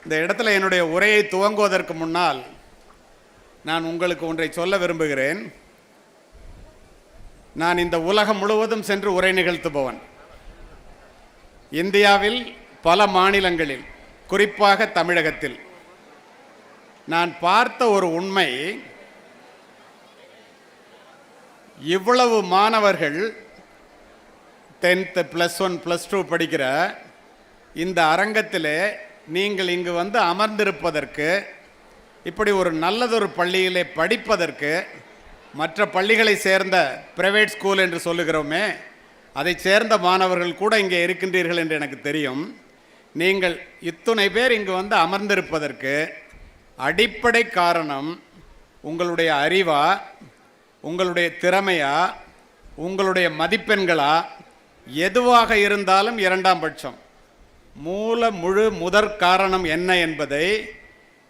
இந்த இடத்துல என்னுடைய உரையை துவங்குவதற்கு முன்னால் நான் உங்களுக்கு ஒன்றை சொல்ல விரும்புகிறேன். நான் இந்த உலகம் முழுவதும் சென்று உரை நிகழ்த்துபவன். இந்தியாவில் பல மாநிலங்களில், குறிப்பாக தமிழகத்தில் நான் பார்த்த ஒரு உண்மை, இவ்வளவு மாணவர்கள் 10th +1 +2 படிக்கிற இந்த அரங்கத்திலே நீங்கள் இங்கு வந்து அமர்ந்திருப்பதற்கு, இப்படி ஒரு நல்லதொரு பள்ளியிலே படிப்பதற்கு, மற்ற பள்ளிகளை சேர்ந்த பிரைவேட் ஸ்கூல் என்று சொல்லுகிறோமே, அதை சேர்ந்த மாணவர்கள் கூட இங்கே இருக்கின்றீர்கள் என்று எனக்கு தெரியும். நீங்கள் இத்துணை பேர் இங்கு வந்து அமர்ந்திருப்பதற்கு அடிப்படை காரணம் உங்களுடைய அறிவா, உங்களுடைய திறமையா, உங்களுடைய மதிப்பெண்களா, எதுவாக இருந்தாலும் இரண்டாம் பட்சம். முழு முதற் காரணம் என்ன என்பதை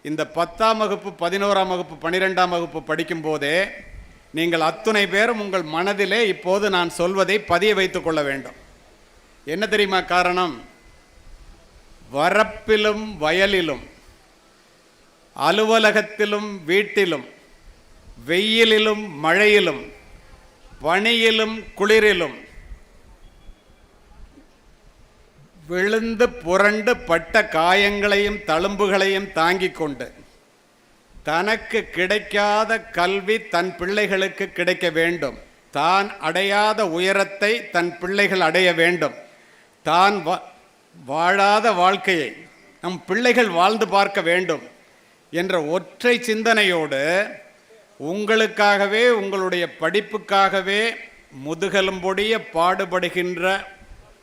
இந்த 10ஆம் வகுப்பு, 11ஆம் வகுப்பு, 12ஆம் வகுப்பு படிக்கும் போதே நீங்கள் அத்துணை பேரும் உங்கள் மனதிலே இப்போது நான் சொல்வதை பதிய வைத்துக் கொள்ள வேண்டும். என்ன தெரியுமா காரணம்? வரப்பிலும் வயலிலும், அலுவலகத்திலும் வீட்டிலும், வெயிலிலும் மழையிலும், பனியிலும் குளிரிலும் விழுந்து புரண்டு பட்ட காயங்களையும் தழும்புகளையும் தாங்கிக் கொண்டு தனக்கு கிடைக்காத கல்வி தன் பிள்ளைகளுக்கு கிடைக்க வேண்டும், தான் அடையாத உயரத்தை தன் பிள்ளைகள் அடைய வேண்டும், தான் வாழாத வாழ்க்கையை நம் பிள்ளைகள் வாழ்ந்து பார்க்க வேண்டும் என்ற ஒற்றை சிந்தனையோடு உங்களுக்காகவே, உங்களுடைய படிப்புக்காகவே முதுகெலும்பொடிய பாடுபடுகின்ற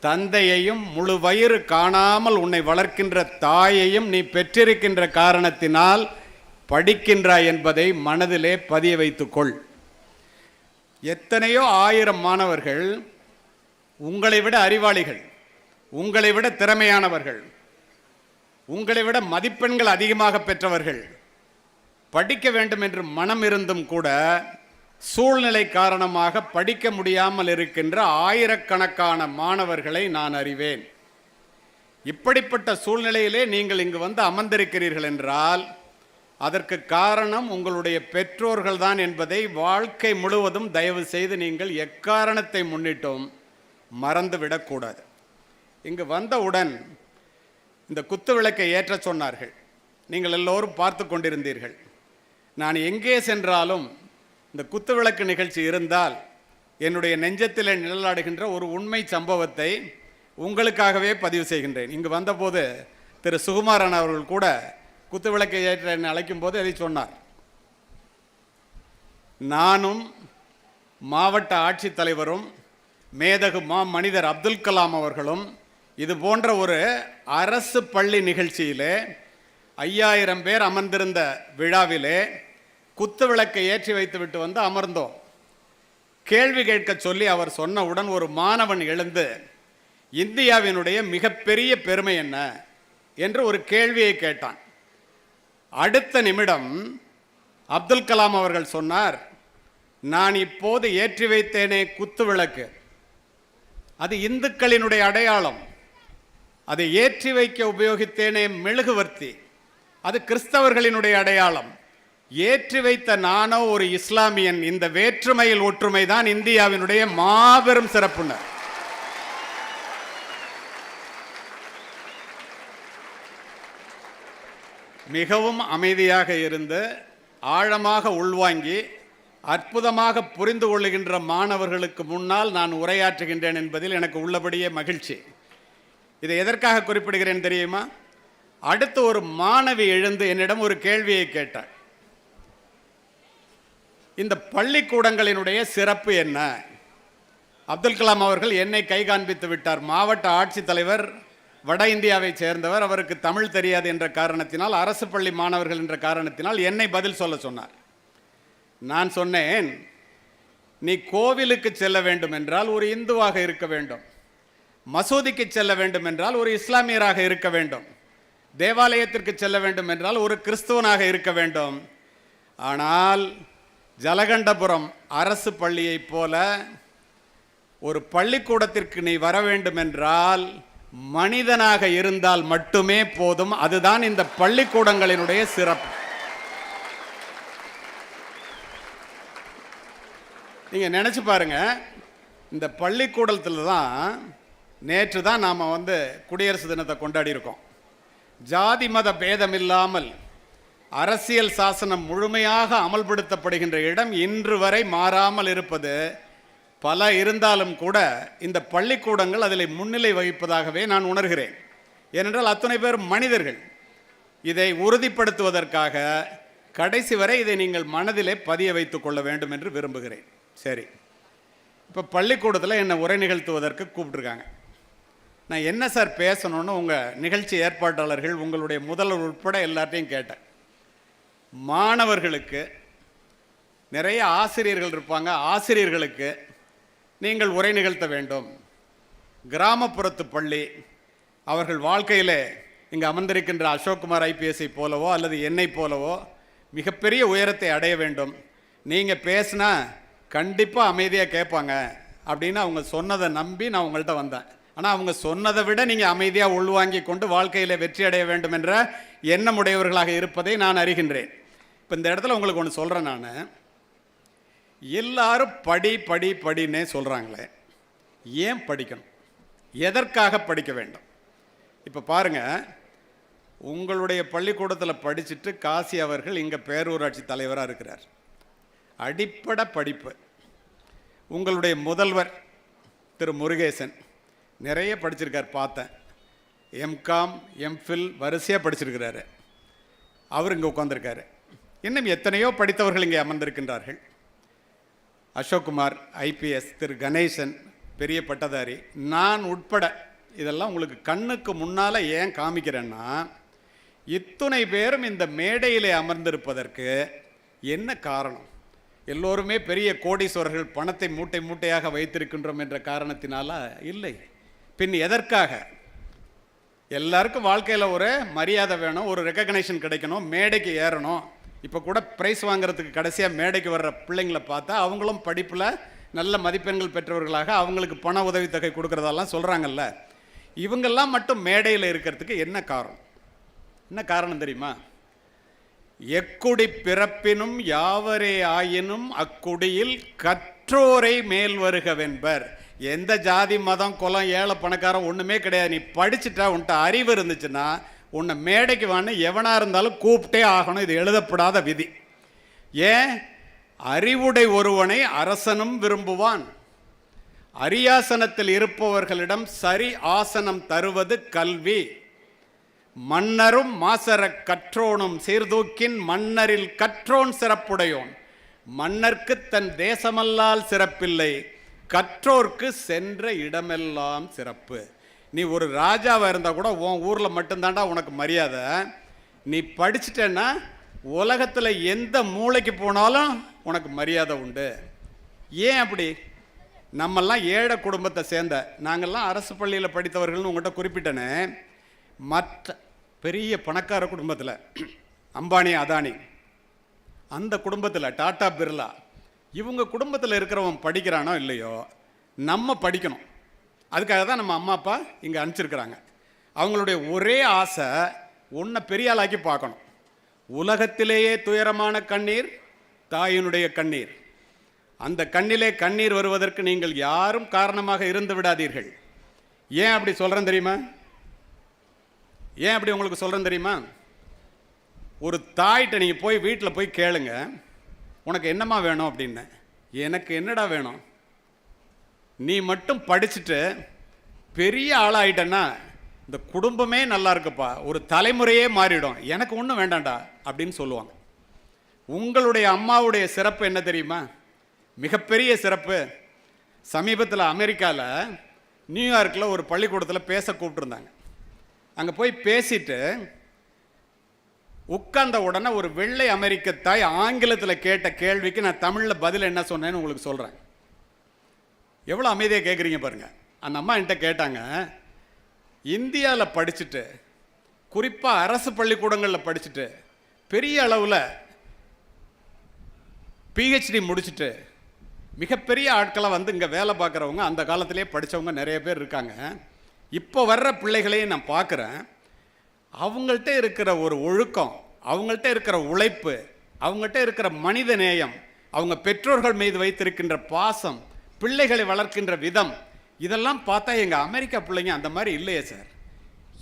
தந்தையையும், முழு வயிறு காணாமல் உன்னை வளர்க்கின்ற தாயையும் நீ பெற்றிருக்கின்ற காரணத்தினால் படிக்கின்றாய் என்பதை மனதிலே பதிய வைத்துக்கொள். எத்தனையோ 1000 மாணவர்கள் உங்களை விட அறிவாளிகள், உங்களை விட திறமையானவர்கள், உங்களை விட மதிப்பெண்கள் அதிகமாக பெற்றவர்கள், படிக்க வேண்டும் என்று மனம் இருந்தும் கூட சூழ்நிலை காரணமாக படிக்க முடியாமல் இருக்கின்ற ஆயிரக்கணக்கான மாணவர்களை நான் அறிவேன். இப்படிப்பட்ட சூழ்நிலையிலே நீங்கள் இங்கு வந்து அமர்ந்திருக்கிறீர்கள் என்றால் அதற்கு காரணம் உங்களுடைய பெற்றோர்கள் தான் என்பதை வாழ்க்கை முழுவதும் தயவு செய்து நீங்கள் எக்காரணத்தை முன்னிட்டும் மறந்துவிடக்கூடாது. இங்கு வந்தவுடன் இந்த குத்து விளக்கை ஏற்ற சொன்னார்கள். நீங்கள் எல்லோரும் பார்த்து கொண்டிருந்தீர்கள். நான் எங்கே சென்றாலும் இந்த குத்து விளக்கு நிகழ்ச்சி இருந்தால் என்னுடைய நெஞ்சத்தில் நிழலாடுகின்ற ஒரு உண்மை சம்பவத்தை உங்களுக்காகவே பதிவு செய்கின்றேன். இங்கு வந்தபோது திரு சுகுமாரன் அவர்கள் கூட குத்து விளக்கை ஏற்ற என்னை அழைக்கும் போது அதை சொன்னார். நானும் மாவட்ட ஆட்சித்தலைவரும் மேதகு மனிதர் அப்துல் கலாம் அவர்களும் இது போன்ற ஒரு அரசு பள்ளி நிகழ்ச்சியிலே 5000 பேர் அமர்ந்திருந்த விழாவிலே குத்து விளக்கை ஏற்றி வைத்துவிட்டு வந்து அமர்ந்தோம். கேள்வி கேட்க சொல்லி அவர் சொன்னவுடன் ஒரு மாணவன் எழுந்து இந்தியாவினுடைய மிகப்பெரிய பெருமை என்ன என்று ஒரு கேள்வியை கேட்டான். அடுத்த நிமிடம் அப்துல் கலாம் அவர்கள் சொன்னார், நான் இப்போது ஏற்றி வைத்தேனே குத்து விளக்கு, அது இந்துக்களினுடைய அடையாளம். அதை ஏற்றி வைக்க உபயோகித்தேனே மெழுகுவர்த்தி, அது கிறிஸ்தவர்களினுடைய அடையாளம். ஏற்றி வைத்த நானோ ஒரு இஸ்லாமியன். இந்த வேற்றுமையில் ஒற்றுமை தான் இந்தியாவினுடைய மாபெரும் சிறப்புனர். மிகவும் அமைதியாக இருந்து ஆழமாக உள்வாங்கி அற்புதமாக புரிந்து கொள்ளுகின்ற மாணவர்களுக்கு முன்னால் நான் உரையாற்றுகின்றேன் என்பதில் எனக்கு உள்ளபடியே மகிழ்ச்சி. இதை எதற்காக குறிப்பிடுகிறேன் தெரியுமா? அடுத்து ஒரு மாணவி எழுந்து என்னிடம் ஒரு கேள்வியை கேட்டார். இந்த பள்ளிக்கூடங்களினுடைய சிறப்பு என்ன? அப்துல் கலாம் அவர்கள் என்னை கை காண்பித்து விட்டார். மாவட்ட ஆட்சித்தலைவர், வட இந்தியாவை சேர்ந்தவர், அவருக்கு தமிழ் தெரியாது என்ற காரணத்தினால், அரசு பள்ளி மாணவர்கள் என்ற காரணத்தினால் என்னை பதில் சொல்ல சொன்னார். நான் சொன்னேன், நீ கோவிலுக்கு செல்ல வேண்டும் என்றால் ஒரு இந்துவாக இருக்க வேண்டும், மசூதிக்கு செல்ல வேண்டும் என்றால் ஒரு இஸ்லாமியராக இருக்க வேண்டும், தேவாலயத்திற்கு செல்ல வேண்டும் என்றால் ஒரு கிறிஸ்துவனாக இருக்க வேண்டும். ஆனால் ஜலகண்டபுரம் அரசு பள்ளியைப் போல ஒரு பள்ளிக்கூடத்திற்கு நீ வர வேண்டும் என்றால் மனிதனாக இருந்தால் மட்டுமே போதும். அதுதான் இந்த பள்ளிக்கூடங்களினுடைய சிறப்பு. நீங்க நினைச்சு பாருங்க, இந்த பள்ளிக்கூடத்தில் தான் நேற்று தான் நாம் குடியரசு தினத்தை கொண்டாடி இருக்கோம். ஜாதி மத பேதம் இல்லாமல் அரசியல் சாசனம் முழுமையாக அமல்படுத்தப்படுகின்ற இடம் இன்று வரை மாறாமல் இருப்பது பல இருந்தாலும் கூட இந்த பள்ளிக்கூடங்கள் அதில் முன்னிலை வகிப்பதாகவே நான் உணர்கிறேன். ஏனென்றால் அத்தனை பேர் மனிதர்கள். இதை உறுதிப்படுத்துவதற்காக கடைசி வரை இதை நீங்கள் மனதிலே பதிய வைத்துக் கொள்ள வேண்டும் என்று விரும்புகிறேன். சரி, இப்போ பள்ளிக்கூடத்தில் என்னை உரை நிகழ்த்துவதற்கு கூப்பிட்டுருக்காங்க. நான் என்ன சார் பேசணும்னு உங்கள் நிகழ்ச்சி ஏற்பாட்டாளர்கள் உங்களுடைய முதல்வர் உட்பட எல்லாத்தையும் கேட்டேன். மாணவர்களுக்கு நிறைய ஆசிரியர்கள் இருப்பாங்க, ஆசிரியர்களுக்கு நீங்கள் உரை நிகழ்த்த வேண்டும். கிராமப்புறத்து பள்ளி, அவர்கள் வாழ்க்கையில் இங்கே அமர்ந்திருக்கின்ற அசோக்குமார் ஐபிஎஸ்ஐ போலவோ அல்லது என்னை போலவோ மிகப்பெரிய உயரத்தை அடைய வேண்டும். நீங்கள் பேசினா கண்டிப்பாக அமைதியாக கேட்பாங்க அப்படின்னு அவங்க சொன்னதை நம்பி நான் உங்கள்கிட்ட வந்தேன். ஆனால் அவங்க சொன்னதை விட நீங்கள் அமைதியாக உள்வாங்கி கொண்டு வாழ்க்கையில் வெற்றி அடைய வேண்டும் என்ற எண்ணமுடையவர்களாக இருப்பதை நான் அறிகின்றேன். இப்போ இந்த இடத்துல உங்களுக்கு ஒன்று சொல்கிறேன். நான் எல்லாரும் படி படி படின்னே சொல்கிறாங்களே, ஏன் படிக்கணும்? எதற்காக படிக்க வேண்டும்? இப்போ பாருங்கள், உங்களுடைய பள்ளிக்கூடத்தில் படிச்சுட்டு காசி அவர்கள் இங்கே பேரூராட்சி தலைவராக இருக்கிறார். அடிப்படை படிப்பு. உங்களுடைய முதல்வர் திரு முருகேசன் நிறைய படிச்சிருக்கார், பார்த்தேன். எம்காம் எம்ஃபில் வரிசையாக படிச்சிருக்கிறாரு. அவர் இங்கே உட்காந்துருக்காரு. இன்னும் எத்தனையோ படித்தவர்கள் இங்கே அமர்ந்திருக்கின்றார்கள். அசோக்குமார் ஐபிஎஸ், திரு கணேசன் பெரிய பட்டதாரி, நான் உட்பட. இதெல்லாம் உங்களுக்கு கண்ணுக்கு முன்னால் ஏன் காமிக்கிறேன்னா, இத்துணை பேரும் இந்த மேடையிலே அமர்ந்திருப்பதற்கு என்ன காரணம்? எல்லோருமே பெரிய கோடீஸ்வரர்கள், பணத்தை மூட்டை மூட்டையாக வைத்திருக்கின்றோம் என்ற காரணத்தினால இல்லை. பின் எதற்காக? எல்லாருக்கும் வாழ்க்கையில் ஒரு மரியாதை வேணும், ஒரு ரெக்கக்னேஷன் கிடைக்கணும், மேடைக்கு ஏறணும். இப்போ கூட ப்ரைஸ் வாங்குறதுக்கு கடைசியாக மேடைக்கு வர்ற பிள்ளைங்களை பார்த்தா அவங்களும் படிப்பில் நல்ல மதிப்பெண்கள் பெற்றவர்களாக அவங்களுக்கு பண உதவித்தொகை கொடுக்குறதெல்லாம் சொல்கிறாங்கல்ல. இவங்கெல்லாம் மட்டும் மேடையில் இருக்கிறதுக்கு என்ன காரணம்? என்ன காரணம் தெரியுமா? எக்குடி பிறப்பினும் யாவரே ஆயினும் அக்குடியில் கற்றோரை மேல் வருகவென்பர். எந்த ஜாதி மதம் குலம் ஏழை பணக்காரன் ஒன்றுமே கிடையாது. நீ படிச்சுட்டா, உன்ட்ட அறிவு இருந்துச்சுன்னா உன்னை மேடைக்கு வான்னு எவனாக இருந்தாலும் கூப்பிட்டே ஆகணும். இது எழுதப்படாத விதி. ஏன்? அறிவுடை ஒருவனை அரசனும் விரும்புவான். அரியாசனத்தில் இருப்பவர்களிடம் சரி ஆசனம் தருவது கல்வி. மன்னரும் மாசர கற்றோனும் சீர்தூக்கின் மன்னரில் கற்றோன் சிறப்புடையோன். மன்னர்க்கு தன் தேசமல்லால் சிறப்பில்லை, கற்றோர்க்கு சென்ற இடமெல்லாம் சிறப்பு. நீ ஒரு ராஜாவாக இருந்தால் கூட உன் ஊரில் மட்டும்தாண்டா உனக்கு மரியாதை. நீ படிச்சுட்டேன்னா உலகத்தில் எந்த மூளைக்கு போனாலும் உனக்கு மரியாதை உண்டு. ஏன் அப்படி? நம்மெல்லாம் ஏழை குடும்பத்தை சேர்ந்த, நாங்கள்லாம் அரசு பள்ளியில் படித்தவர்கள்னு உங்கள்கிட்ட குறிப்பிட்டேனே. மற்ற பெரிய பணக்கார குடும்பத்தில், அம்பானி அதானி அந்த குடும்பத்தில், டாடா பிர்லா, இவங்க குடும்பத்தில் இருக்கிறவன் படிக்கிறானோ இல்லையோ, நம்ம படிக்கணும். அதுக்காக தான் நம்ம அம்மா அப்பா இங்கே அனுப்பிச்சிருக்கிறாங்க. அவங்களுடைய ஒரே ஆசை உன்னை பெரிய ஆளாக்கி பார்க்கணும். உலகத்திலேயே துயரமான கண்ணீர் தாயினுடைய கண்ணீர். அந்த கண்ணிலே கண்ணீர் வருவதற்கு நீங்கள் யாரும் காரணமாக இருந்து விடாதீர்கள். ஏன் அப்படி சொல்கிறேன் தெரியுமா? ஏன் அப்படி உங்களுக்கு சொல்கிறேன் தெரியுமா? ஒரு தாய்கிட்ட நீங்கள் போய் வீட்டில் போய் கேளுங்க, உனக்கு என்னம்மா வேணும் அப்படின்னு. எனக்கு என்னடா வேணும்? நீ மட்டும் படிச்சுட்டு பெரிய ஆளாயிட்டன்னா இந்த குடும்பமே நல்லா இருக்குப்பா, ஒரு தலைமுறையே மாறிடும், எனக்கு ஒன்றும் வேண்டாம்டா அப்படின்னு சொல்லுவாங்க. உங்களுடைய அம்மாவுடைய சிறப்பு என்ன தெரியுமா? மிகப்பெரிய சிறப்பு. சமீபத்தில் அமெரிக்காவில் நியூயார்க்கில் ஒரு பள்ளிக்கூடத்தில் பேச கூப்பிட்டுருந்தாங்க. அங்கே போய் பேசிட்டு உட்கார்ந்த உடனே ஒரு வெள்ளை அமெரிக்க தாய் ஆங்கிலத்தில் கேட்ட கேள்விக்கு நான் தமிழில் பதில் என்ன சொன்னேன்னு உங்களுக்கு சொல்கிறேன். எவ்வளோ அமைதியாக கேட்குறீங்க பாருங்கள். அந்த அம்மா என்கிட்ட கேட்டாங்க, இந்தியாவில் படிச்சுட்டு, குறிப்பாக அரசு பள்ளிக்கூடங்களில் படிச்சுட்டு, பெரிய அளவில் பிஹெச்டி முடிச்சுட்டு மிகப்பெரிய ஆட்களாக இங்கே வேலை பார்க்குறவங்க, அந்த காலத்திலே படித்தவங்க நிறைய பேர் இருக்காங்க. இப்போ வர்ற பிள்ளைகளையும் நான் பார்க்குறேன். அவங்கள்ட்ட இருக்கிற ஒரு ஒழுக்கம், அவங்கள்ட்ட இருக்கிற உழைப்பு, அவங்கள்ட்ட இருக்கிற மனித நேயம், அவங்க பெற்றோர்கள் மீது வைத்திருக்கின்ற பாசம், பிள்ளைகளை வளர்க்கின்ற விதம், இதெல்லாம் பார்த்தா எங்கள் அமெரிக்கா பிள்ளைங்க அந்த மாதிரி இல்லையே சார்,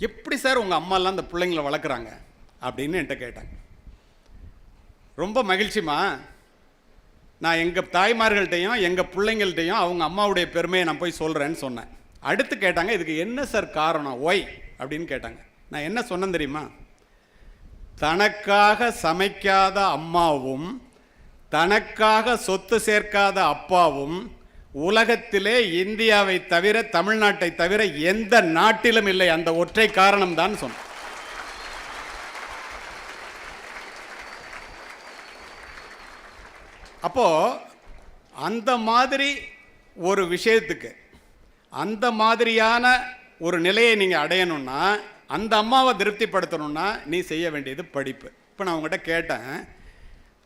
எப்படி சார் உங்கள் அம்மாலாம் அந்த பிள்ளைங்களை வளர்க்குறாங்க அப்படின்னு என்கிட்ட கேட்டாங்க. ரொம்ப மகிழ்ச்சிமா, நான் எங்கள் தாய்மார்கள்ட்டையும் எங்கள் பிள்ளைங்கள்ட்டையும் அவங்க அம்மாவுடைய பெருமையை நான் போய் சொல்கிறேன்னு சொன்னேன். அடுத்து கேட்டாங்க, இதுக்கு என்ன சார் காரணம், ஒய் அப்படின்னு கேட்டாங்க. நான் என்ன சொன்னேன் தெரியுமா? தனக்காக சமைக்காத அம்மாவும் தனக்காக சொத்து சேர்க்காத அப்பாவும் உலகத்திலே இந்தியாவை தவிர, தமிழ்நாட்டை தவிர எந்த நாட்டிலும் இல்லை. அந்த ஒற்றை காரணம் தான் சொன்னேன். அப்போ அந்த மாதிரி ஒரு விஷயத்துக்கு, அந்த மாதிரியான ஒரு நிலையை நீங்கள் அடையணும்னா, அந்த அம்மாவை திருப்திப்படுத்தணும்னா நீ செய்ய வேண்டியது படிப்பு. இப்போ நான் உங்கள்கிட்ட கேட்டேன்,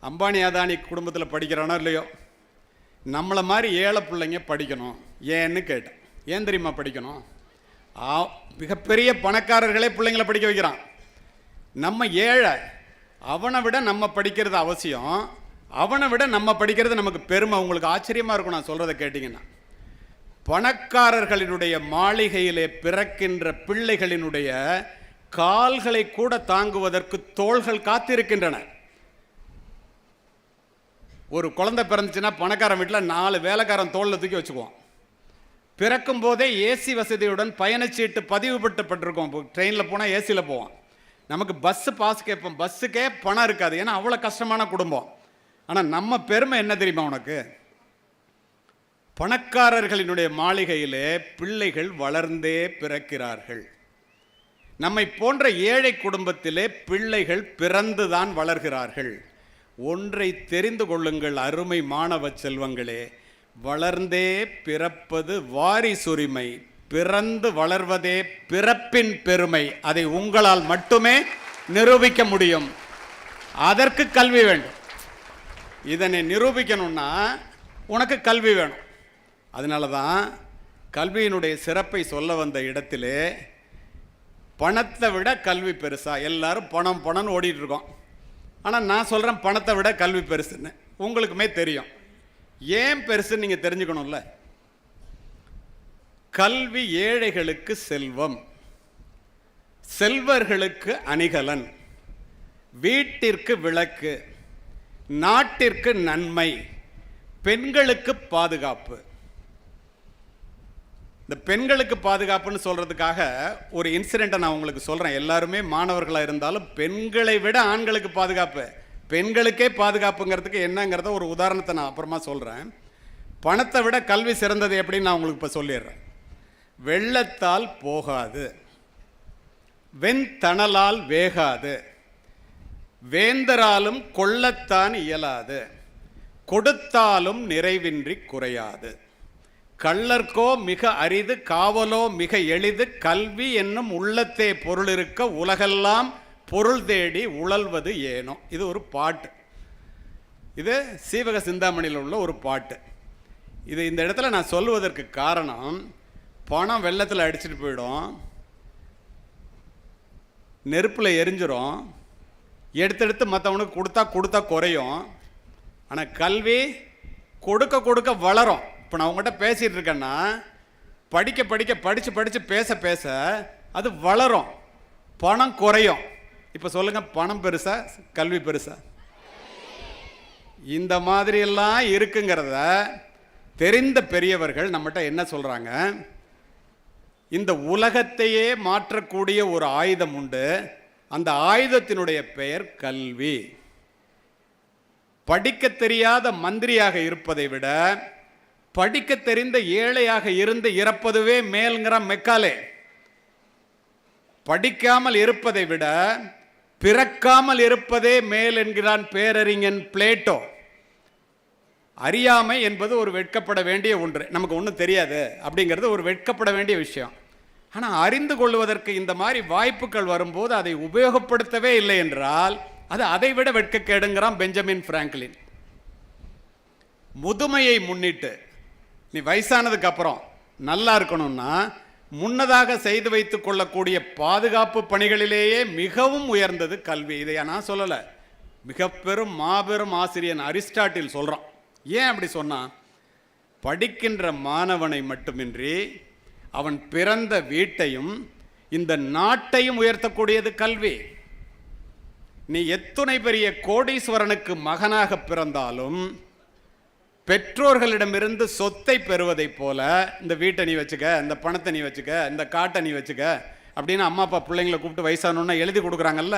அம்பானி அதானி குடும்பத்தில் படிக்கிறானோ இல்லையோ, நம்மளை மாதிரி ஏழை பிள்ளைங்க படிக்கணும் ஏன்னு கேட்டேன். ஏன் தெரியுமா படிக்கணும்? மிகப்பெரிய பணக்காரர்களே பிள்ளைங்களை படிக்க வைக்கிறான். நம்ம ஏழை, அவனை விட நம்ம படிக்கிறது அவசியம், அவனை விட நம்ம படிக்கிறது நமக்கு பெருமை. உங்களுக்கு ஆச்சரியமாக இருக்கும் நான் சொல்கிறத கேட்டிங்கன்னா. பணக்காரர்களினுடைய மாளிகையிலே பிறக்கின்ற பிள்ளைகளினுடைய கால்களை கூட தாங்குவதற்கு தோள்கள் காத்திருக்கின்றன. ஒரு குழந்தை பிறந்துச்சுன்னா பணக்காரன் வீட்டில் 4 வேலைக்காரன் தோளில் தூக்கி வச்சுக்குவோம். பிறக்கும் போதே ஏசி வசதியுடன் பயணச்சீட்டு பதிவு பட்டுப்பட்டிருக்கோம். ட்ரெயினில் போனால் ஏசியில் போவோம். நமக்கு பஸ்ஸு பாஸ் கேட்போம், பஸ்ஸுக்கே பணம் இருக்காது, ஏன்னா அவ்வளோ கஷ்டமான குடும்பம். ஆனால் நம்ம பெருமை என்ன தெரியுமா உனக்கு? பணக்காரர்களினுடைய மாளிகையிலே பிள்ளைகள் வளர்ந்தே பிறக்கிறார்கள். நம்மை போன்ற ஏழை குடும்பத்திலே பிள்ளைகள் பிறந்துதான் வளர்கிறார்கள். ஒன்றை தெரிந்து கொள்ளுங்கள் அருமை மாணவ செல்வங்களே, வளர்ந்தே பிறப்பது வாரிசுரிமை, பிறந்து வளர்வதே பிறப்பின் பெருமை. அதை உங்களால் மட்டுமே நிரூபிக்க முடியும். அதற்கு கல்வி வேண்டும். இதனை நிரூபிக்கணும்னா உனக்கு கல்வி வேணும். அதனால தான் கல்வியினுடைய சிறப்பை சொல்ல வந்த இடத்திலே பணத்தை விட கல்வி பெருசா, எல்லாரும் பணம் பணம்னு ஓடிட்டு இருக்கோம். ஆனால் நான் சொல்கிறேன் பணத்தை விட கல்வி பெருசுன்னு. உங்களுக்குமே தெரியும். ஏன் பெருசுன்னு நீங்கள் தெரிஞ்சுக்கணும்ல. கல்வி ஏழைகளுக்கு செல்வம், செல்வர்களுக்கு அணிகலன், வீட்டிற்கு விளக்கு, நாட்டிற்கு நன்மை, பெண்களுக்கு பாதுகாப்பு. இந்த பெண்களுக்கு பாதுகாப்புன்னு சொல்கிறதுக்காக ஒரு இன்சிடெண்ட்டை நான் உங்களுக்கு சொல்கிறேன். எல்லாருமே மாணவர்களாக இருந்தாலும் பெண்களை விட ஆண்களுக்கு பாதுகாப்பு, பெண்களுக்கே பாதுகாப்புங்கிறதுக்கு என்னங்கிறத ஒரு உதாரணத்தை நான் அப்புறமா சொல்கிறேன். பணத்தை விட கல்வி சிறந்தது எப்படின்னு நான் உங்களுக்கு இப்போ சொல்லிடுறேன். வெள்ளத்தால் போகாது, வெண்தணலால் வேகாது, வேந்தராலும் கொள்ளத்தான் இயலாது, கொடுத்தாலும் நிறைவின்றி குறையாது, கள்ளர்க்கோ மிக அரிது, காவலோ மிக எளிது, கல்வி என்னும் உள்ளத்தே பொருள் இருக்க உலகெல்லாம் பொருள் தேடி உழல்வது ஏனோ. இது ஒரு பாட்டு. இது சீவக சிந்தாமணியில் உள்ள ஒரு பாட்டு. இது இந்த இடத்துல நான் சொல்லுவதற்கு காரணம், பணம் வெள்ளத்தில் அடிச்சுட்டு போயிடும், நெருப்பில் எரிஞ்சிரும், எடுத்தெடுத்து மற்றவனுக்கு கொடுத்தா குறையும். ஆனால் கல்வி கொடுக்க கொடுக்க வளரும். இப்போ நான் உங்கள்கிட்ட பேசிகிட்டு இருக்கேன்னா படித்து பேச அது வளரும், பணம் குறையும். இப்போ சொல்லுங்கள், பணம் பெருசா கல்வி பெருசா? இந்த மாதிரியெல்லாம் இருக்குங்கிறத தெரிந்த பெரியவர்கள் நம்மகிட்ட என்ன சொல்கிறாங்க? இந்த உலகத்தையே மாற்றக்கூடிய ஒரு ஆயுதம் உண்டு. அந்த ஆயுதத்தினுடைய பெயர் கல்வி. படிக்க தெரியாத மந்திரியாக இருப்பதை விட படிக்க தெரிந்த ஏழையாக இருந்து இறப்பதுவே மேல்ங்கிற மெக்காலே. படிக்காமல் இருப்பதை விட பிறக்காமல் இருப்பதே மேல் என்கிறான் பேரறிஞன் பிளேட்டோ. அறியாமை என்பது ஒரு வெட்கப்பட வேண்டிய ஒன்று. நமக்கு ஒன்றும் தெரியாது அப்படிங்கிறது ஒரு வெட்கப்பட வேண்டிய விஷயம். ஆனால் அறிந்து கொள்வதற்கு இந்த மாதிரி வாய்ப்புகள் வரும்போது அதை உபயோகப்படுத்தவே இல்லை என்றால் அது அதை விட வெட்கக்கேடுங்கிறான் பெஞ்சமின் பிராங்க்லின். முதுமையை முன்னிட்டு நீ வயசானதுக்கு அப்புறம் நல்லா இருக்கணும்னா முன்னதாக செய்து வைத்துக் கொள்ளக்கூடிய பாதுகாப்பு பணிகளிலேயே மிகவும் உயர்ந்தது கல்வி. இதை நான் சொல்லலை, மிக பெரும் மாபெரும் ஆசிரியன் அரிஸ்டாட்டில் சொல்கிறான். ஏன் அப்படி சொன்னான்? படிக்கின்ற மாணவனை மட்டுமின்றி அவன் பிறந்த வீட்டையும் இந்த நாட்டையும் உயர்த்தக்கூடியது கல்வி. நீ எத்துணை பெரிய கோடீஸ்வரனுக்கு மகனாக பிறந்தாலும் பெற்றோர்களிடமிருந்து சொத்தை பெறுவதைப் போல, இந்த வீட்டை நீ வச்சுக்க, இந்த பணத்தை நீ வச்சுக்க, இந்த காட்டை நீ வச்சுக்க அப்படின்னு அம்மா அப்பா பிள்ளைங்களை கூப்பிட்டு வயசானோன்னா எழுதி கொடுக்குறாங்கல்ல,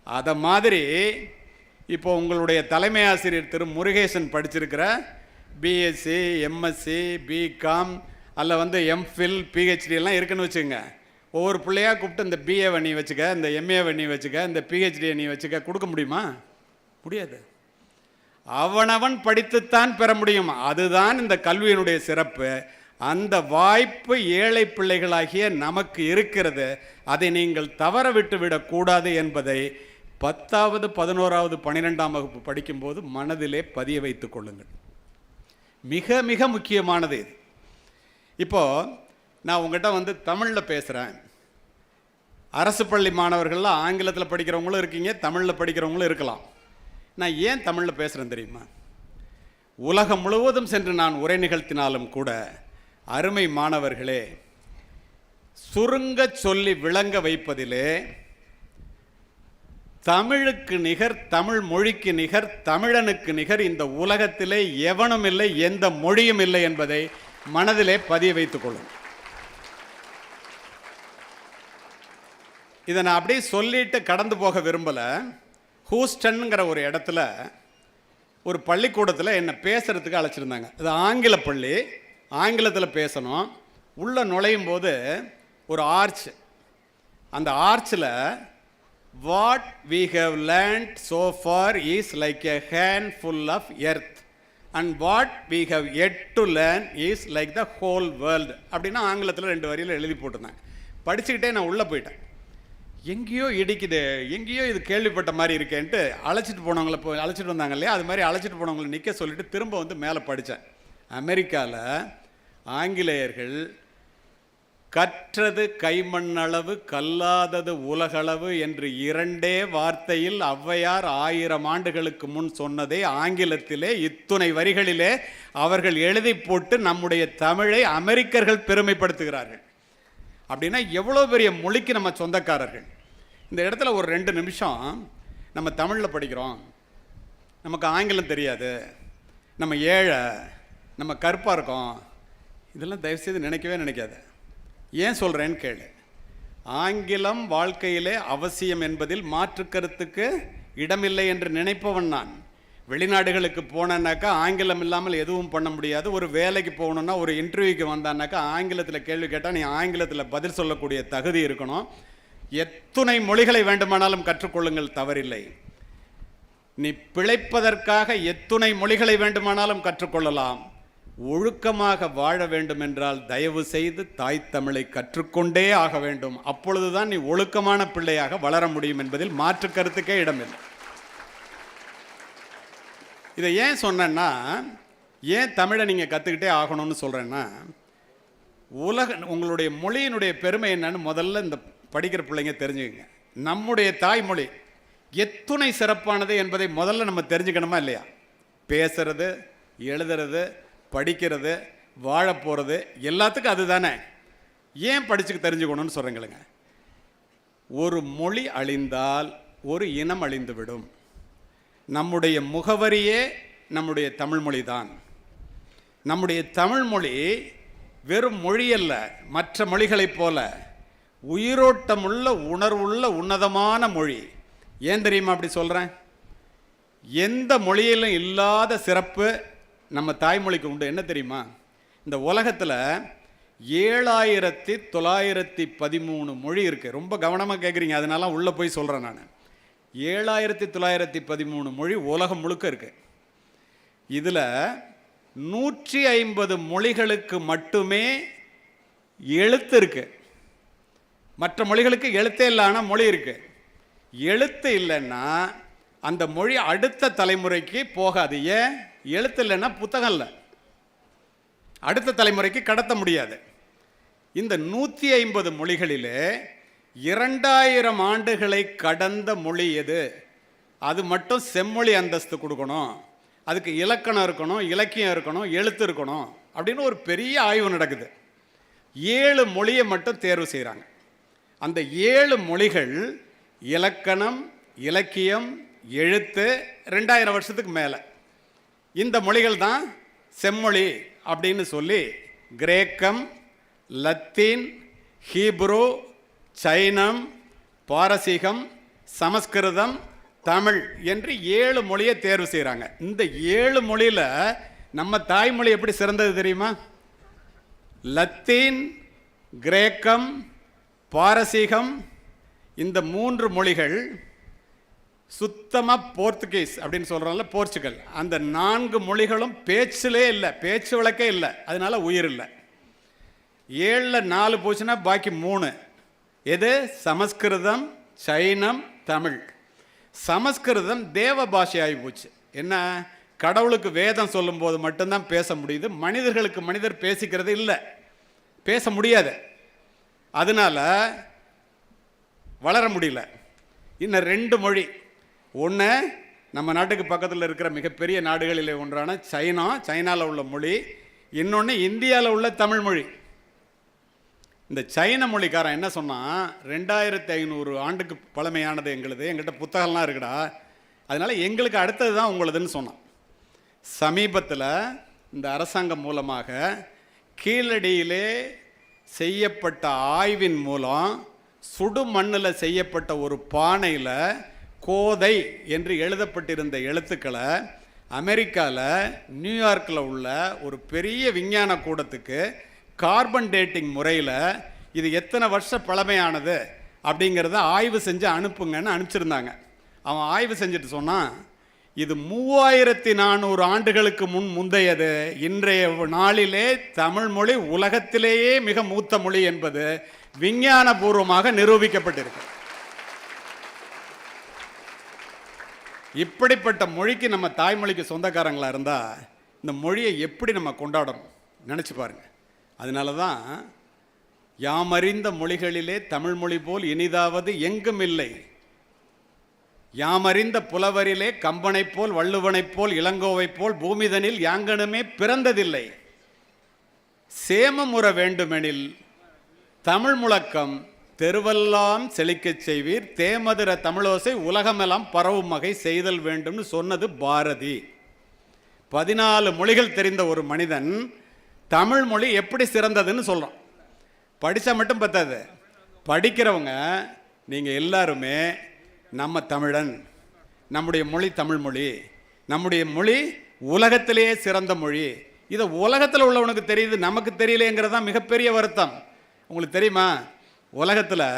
அதை மாதிரி இப்போ உங்களுடைய தலைமை ஆசிரியர் திரு முருகேசன் படிச்சிருக்கிற பிஎஸ்சி, எம்எஸ்சி, பிகாம் அல்ல எம்ஃபில், பிஹெச்டி எல்லாம் இருக்குன்னு வச்சுக்கோங்க. ஒவ்வொரு பிள்ளையாக கூப்பிட்டு இந்த பிஏவை நீ வச்சுக்க, இந்த எம்ஏவை நீ வச்சுக்க, இந்த பிஹெச்டியை நீ வச்சுக்க கொடுக்க முடியுமா? முடியாது. அவனவன் படித்துத்தான் பெற முடியும். அதுதான் இந்த கல்வியினுடைய சிறப்பு. அந்த வாய்ப்பு ஏழை பிள்ளைகளாகிய நமக்கு இருக்கிறது. அதை நீங்கள் தவற விட்டு விடக்கூடாது என்பதை 10வது 11வது 12ஆம் வகுப்பு படிக்கும்போது மனதிலே பதிய வைத்துக் கொள்ளுங்கள். மிக மிக முக்கியமானது இது. இப்போது நான் உங்கள்கிட்ட தமிழில் பேசுகிறேன். அரசு பள்ளி மாணவர்கள்லாம் ஆங்கிலத்தில் படிக்கிறவங்களும் இருக்கீங்க, தமிழில் படிக்கிறவங்களும் இருக்கலாம். நான் ஏன் தமிழில் பேசுகிறேன் தெரியுமா? உலகம் முழுவதும் சென்று நான் உரை நிகழ்த்தினாலும் கூட அருமை மாணவர்களே, சுருங்க சொல்லி விளங்க வைப்பதிலே தமிழுக்கு நிகர், தமிழ் மொழிக்கு நிகர், தமிழனுக்கு நிகர் இந்த உலகத்திலே எவனும் இல்லை, எந்த மொழியும் இல்லை என்பதை மனதிலே பதிய வைத்துக் கொள்ளும். இதை நான் அப்படியே சொல்லிட்டு கடந்து போக விரும்பலை. ஹூஸ்டன்ங்கிற ஒரு இடத்துல ஒரு பள்ளிக்கூடத்தில் என்னை பேசுகிறதுக்கு அழைச்சிருந்தாங்க. அது ஆங்கில பள்ளி, ஆங்கிலத்தில் பேசணும். உள்ளே நுழையும் போது ஒரு ஆர்ச், அந்த ஆர்ச்சில் what we have learnt so far is like a handful of earth and what we have yet to learn is like the whole world அப்படின்னு ஆங்கிலத்தில் 2 வரியில் எழுதி போட்டிருந்தாங்க. படிச்சுக்கிட்டே நான் உள்ளே போயிட்டேன். எங்கேயோ இடிக்குது, எங்கேயோ இது கேள்விப்பட்ட மாதிரி இருக்கேன்ட்டு அழைச்சிட்டு போனவங்கள அழைச்சிட்டு வந்தாங்க இல்லையா, அது மாதிரி அழைச்சிட்டு போனவங்களை நிற்க சொல்லிவிட்டு திரும்ப மேலே படித்தேன். அமெரிக்காவில் ஆங்கிலேயர்கள் கற்றது கைமண்ணளவு கல்லாதது உலகளவு என்று 2 வார்த்தையில் ஔவையார் 1000 ஆண்டுகளுக்கு முன் சொன்னதை ஆங்கிலத்திலே இத்துணை வரிகளிலே அவர்கள் எழுதி போட்டு நம்முடைய தமிழை அமெரிக்கர்கள் பெருமைப்படுத்துகிறார்கள். அப்படின்னா எவ்வளோ பெரிய மொழிக்கு நம்ம சொந்தக்காரர்கள். இந்த இடத்துல ஒரு 2 நிமிஷம் நம்ம தமிழில் படிக்கிறோம், நமக்கு ஆங்கிலம் தெரியாது, நம்ம ஏழை, நம்ம கருப்பாக இருக்கோம், இதெல்லாம் தயவுசெய்து நினைக்கவே நினைக்காது. ஏன் சொல்கிறேன்னு கேளு. ஆங்கிலம் வாழ்க்கையிலே அவசியம் என்பதில் மாற்று கருத்துக்கு இடமில்லை என்று நினைப்பவன் நான். வெளிநாடுகளுக்கு போனேன்னாக்கா ஆங்கிலம் இல்லாமல் எதுவும் பண்ண முடியாது. ஒரு வேலைக்கு போகணுன்னா, ஒரு இன்டர்வியூக்கு வந்தான்னாக்கா ஆங்கிலத்தில் கேள்வி கேட்டால் நீ ஆங்கிலத்தில் பதில் சொல்லக்கூடிய தகுதி இருக்கணும். எத்துணை மொழிகளை வேண்டுமானாலும் கற்றுக்கொள்ளுங்கள், தவறில்லை. நீ பிழைப்பதற்காக எத்துணை மொழிகளை வேண்டுமானாலும் கற்றுக்கொள்ளலாம். ஒழுக்கமாக வாழ வேண்டும் என்றால் தயவு செய்து தாய் தமிழை கற்றுக்கொண்டே ஆக வேண்டும். அப்பொழுதுதான் நீ ஒழுக்கமான பிள்ளையாக வளர முடியும் என்பதில் மாற்று கருத்துக்கே இடமில்லை. இதை ஏன் சொன்னேன்னா, ஏன் தமிழை நீங்கள் கற்றுக்கிட்டே ஆகணும்னு சொல்கிறேன்னா, உங்களுடைய மொழியினுடைய பெருமை என்னன்னு முதல்ல இந்த படிக்கிற பிள்ளைங்க தெரிஞ்சுக்கங்க. நம்முடைய தாய்மொழி எத்துணை சிறப்பானது என்பதை முதல்ல நம்ம தெரிஞ்சுக்கணுமா இல்லையா? பேசுறது, எழுதுறது, படிக்கிறது, வாழ போகிறது எல்லாத்துக்கும் அது தானே. ஏன் படிச்சுக்கு தெரிஞ்சுக்கணும்னு சொல்கிறேங்களுங்க. ஒரு மொழி அழிந்தால் ஒரு இனம் அழிந்துவிடும். நம்முடைய முகவரியே நம்முடைய தமிழ்மொழி தான். நம்முடைய தமிழ்மொழி வெறும் மொழி அல்ல, மற்ற மொழிகளைப் போல உயிரோட்டமுள்ள உணர்வுள்ள உன்னதமான மொழி. ஏன் தெரியுமா அப்படி சொல்கிறேன்? எந்த மொழியிலும் இல்லாத சிறப்பு நம்ம தாய்மொழிக்கு உண்டு. என்ன தெரியுமா? இந்த உலகத்தில் 7913 மொழி இருக்குது. ரொம்ப கவனமாக கேட்குறீங்க, அதனால உள்ளே போய் சொல்கிறேன் நான். 7913 மொழி உலகம் முழுக்க இருக்குது. இதில் 150 மொழிகளுக்கு மட்டுமே எழுத்து இருக்குது. மற்ற மொழிகளுக்கு எழுத்தே இல்லைன்னா மொழி இருக்குது. எழுத்து இல்லைன்னா அந்த மொழி அடுத்த தலைமுறைக்கு போகாது. ஏன்? எழுத்து இல்லைன்னா புத்தகம் இல்லை, அடுத்த தலைமுறைக்கு கடத்த முடியாது. இந்த 150 மொழிகளிலே 2000 ஆண்டுகளை கடந்த மொழி எது? அது மட்டும் செம்மொழி அந்தஸ்து கொடுக்கணும், அதுக்கு இலக்கணம் இருக்கணும், இலக்கியம் இருக்கணும், எழுத்து இருக்கணும் அப்படின்னு ஒரு பெரிய ஆய்வு நடக்குது. 7 மொழியை மட்டும் தேர்வு செய்கிறாங்க. அந்த 7 மொழிகள் இலக்கணம், இலக்கியம், எழுத்து 2000 வருஷத்துக்கு மேலே. இந்த மொழிகள் தான் செம்மொழி அப்படின்னு சொல்லி கிரேக்கம், லத்தீன், ஹீப்ரு, சைனம், பாரசீகம், சமஸ்கிருதம், தமிழ் என்று 7 மொழியை தேர்வு செய்கிறாங்க. இந்த 7 மொழியில் நம்ம தாய்மொழி எப்படி சிறந்தது தெரியுமா? லத்தீன், கிரேக்கம், பாரசீகம், இந்த 3 மொழிகள் சுத்தமாக போர்த்துகீஸ் அப்படின்னு சொல்கிறோம்ல, போர்ச்சுகல், அந்த 4 மொழிகளும் பேச்சிலே இல்லை, பேச்சு வழக்கே இல்லை, அதனால உயிர் இல்லை. 7ல் 4 போச்சுன்னா பாக்கி 3 எது? சமஸ்கிருதம், சைனம், தமிழ். சமஸ்கிருதம் தேவ பாஷையாகி போச்சு. என்ன? கடவுளுக்கு வேதம் சொல்லும்போது மட்டும்தான் பேச முடியுது, மனிதர்களுக்கு மனிதர் பேசிக்கிறது இல்லை, பேச முடியாது, அதனால வளர முடியல. இன்னும் 2 மொழி. ஒன்று நம்ம நாட்டுக்கு பக்கத்தில் இருக்கிற மிகப்பெரிய நாடுகளில் ஒன்றான சைனாவில் உள்ள மொழி, இன்னொன்று இந்தியாவில் உள்ள தமிழ் மொழி. இந்த சைன மொழிக்காரன் என்ன சொன்னால், 2500 ஆண்டுக்கு பழமையானது எங்களுது, எங்கிட்ட புத்தகம்லாம் இருக்குடா, அதனால் எங்களுக்கு அடுத்தது தான் உங்களுதுன்னு சொன்னான். சமீபத்தில் இந்த அரசாங்கம் மூலமாக கீழடியிலே செய்யப்பட்ட ஆய்வின் மூலம் சுடு மண்ணில் செய்யப்பட்ட ஒரு பானையில் கோதை என்று எழுதப்பட்டிருந்த எழுத்துக்களை அமெரிக்காவில் நியூயார்க்கில் உள்ள ஒரு பெரிய விஞ்ஞான கூடத்துக்கு கார்பன் டேட்டிங் முறையில் இது எத்தனை வருஷம் பழமையானது அப்படிங்கிறத ஆய்வு செஞ்சு அனுப்புங்கன்னு அனுப்பிச்சிருந்தாங்க. அவன் ஆய்வு செஞ்சுட்டு சொன்னான், இது 3400 ஆண்டுகளுக்கு முந்தையது. இன்றைய நாளிலே தமிழ் மொழி உலகத்திலேயே மிக மூத்த மொழி என்பது விஞ்ஞானபூர்வமாக நிரூபிக்கப்பட்டிருக்கு. இப்படிப்பட்ட மொழிக்கு நம்ம தாய்மொழிக்கு சொந்தக்காரங்களாக இருந்தால் இந்த மொழியை எப்படி நம்ம கொண்டாடணும் நினச்சி பாருங்க. அதனால தான் யாமறிந்த மொழிகளிலே தமிழ் மொழி போல் இனிதாவது எங்கும் இல்லை, யாமறிந்த புலவரிலே கம்பனைப் போல் வள்ளுவனைப் போல் இளங்கோவைப் போல் பூமிதனில் யாங்கனுமே பிறந்ததில்லை. சேமமுற வேண்டுமெனில் தமிழ் முழக்கம் தெருவெல்லாம் செழிக்கச் செய்வீர், தேமதுர தமிழோசை உலகமெல்லாம் பரவும் வகை செய்தல் வேண்டும்னு சொன்னது பாரதி. 14 மொழிகள் தெரிந்த ஒரு மனிதன் தமிழ் மொழி எப்படி சிறந்ததுன்னு சொல்கிறான். படித்தா மட்டும் பத்தாது, படிக்கிறவங்க நீங்கள் எல்லாருமே நம்ம தமிழன், நம்முடைய மொழி தமிழ் மொழி, நம்முடைய மொழி உலகத்திலேயே சிறந்த மொழி, இதை உலகத்தில் உள்ளவனுக்கு தெரியுது, நமக்கு தெரியலேங்கிறது தான் மிகப்பெரிய வருத்தம். உங்களுக்கு தெரியுமா, உலகத்தில்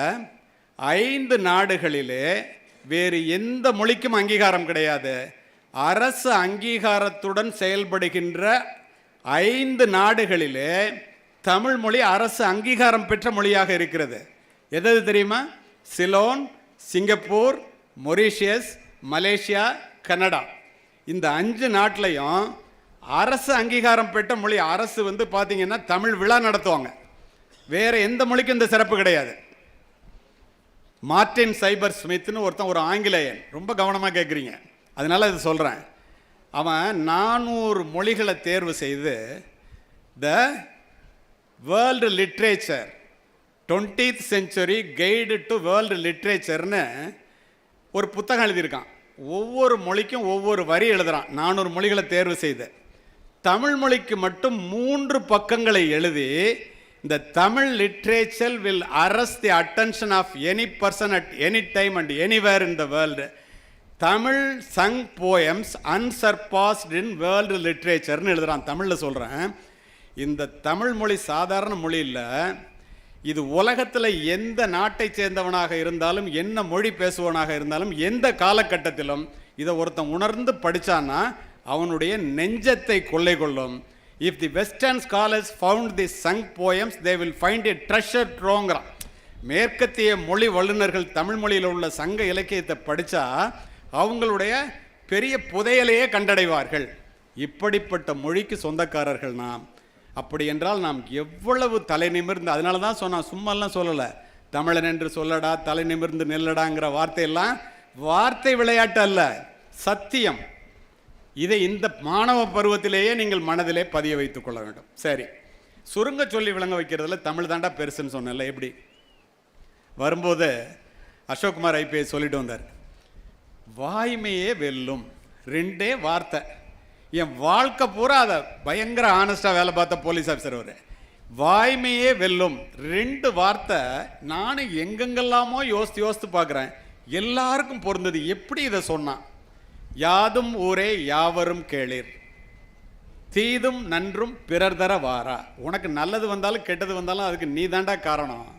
5 நாடுகளிலே வேறு எந்த மொழிக்கும் அங்கீகாரம் கிடையாது. அரசு அங்கீகாரத்துடன் செயல்படுகின்ற 5 நாடுகளிலே தமிழ் மொழி அரசு அங்கீகாரம் பெற்ற மொழியாக இருக்கிறது. எது தெரியுமா? Ceylon, Singapore, Mauritius, Malaysia, Canada. இந்த 5 நாட்டிலையும் அரசு அங்கீகாரம் பெற்ற மொழி. அரசு பார்த்தீங்கன்னா தமிழ் விழா நடத்துவாங்க. வேறு எந்த மொழிக்கும் இந்த சிறப்பு கிடையாது. மார்ட்டின் சைபர் ஸ்மித்னு ஒருத்தன், ஒரு ஆங்கிலேயன், ரொம்ப கவனமாக கேட்குறீங்க, அதனால் இது சொல்கிறேன். அவன் 400 மொழிகளை தேர்வு செய்து the world literature 20th century guide to world லிட்ரேச்சர்னு ஒரு புத்தகம் எழுதியிருக்கான். ஒவ்வொரு மொழிக்கும் ஒவ்வொரு வரி எழுதுகிறான். 400 மொழிகளை தேர்வு செய்து தமிழ் மொழிக்கு மட்டும் 3 பக்கங்களை எழுதி, இந்த Tamil literature will arrest the attention of any person at any time and anywhere in the world. Tamil Sangam poems unsurpassed in world லிட்ரேச்சர்னு எழுதுகிறான். தமிழில் சொல்கிறேன். இந்த தமிழ் மொழி சாதாரண மொழி இல்லை. இது உலகத்தில் எந்த நாட்டை சேர்ந்தவனாக இருந்தாலும், என்ன மொழி பேசுவனாக இருந்தாலும், எந்த காலகட்டத்திலும் இதை ஒருத்தன் உணர்ந்து படித்தான்னா அவனுடைய நெஞ்சத்தை கொள்ளை கொள்ளும். If the western scholars found the Sangam poems they will find a treasure ட்ரோங்கிறான். மேற்கத்திய மொழி வல்லுநர்கள் தமிழ் மொழியில் உள்ள சங்க இலக்கியத்தை படித்தா அவங்களுடைய பெரிய புதையலையே கண்டடைவார்கள். இப்படிப்பட்ட மொழிக்கு சொந்தக்காரர்கள் நாம். அப்படி என்றால் நாம் எவ்வளவு தலை நிமிர்ந்து, அதனால தான் சொன்னான், சும்மாலாம் சொல்லலை, தமிழன் என்று சொல்லடா, தலை நிமிர்ந்து நெல்லடாங்கிற வார்த்தையெல்லாம் வார்த்தை விளையாட்டு அல்ல, சத்தியம். இதை இந்த மாணவ பருவத்திலேயே நீங்கள் மனதிலே பதிய வைத்துக் கொள்ள வேண்டும். சரி, சுருங்க சொல்லி விளங்க வைக்கிறதுல தமிழ் தாண்டா பெருசுன்னு சொன்னல. எப்படி வரும்போது அசோக்குமார் ஐபிஎஸ் சொல்லிட்டு வந்தார், வாய்மையே வெல்லும், 2 வார்த்தை. என் வாழ்க்கை பூரா அதை பயங்கர ஆனஸ்டாக வேலை பார்த்த போலீஸ் ஆஃபீஸர் அவர். வாய்மையே வெல்லும் 2 வார்த்தை நானும் எங்கெங்கெல்லாமோ யோசித்து பார்க்குறேன், எல்லாருக்கும் பொருந்தது. எப்படி இதை சொன்னான்? யாதும் ஊரே யாவரும் கேளீர், தீதும் நன்றும் பிறர் தர வாரா. உனக்கு நல்லது வந்தாலும் கெட்டது வந்தாலும் அதுக்கு நீ தாண்டா காரணம்.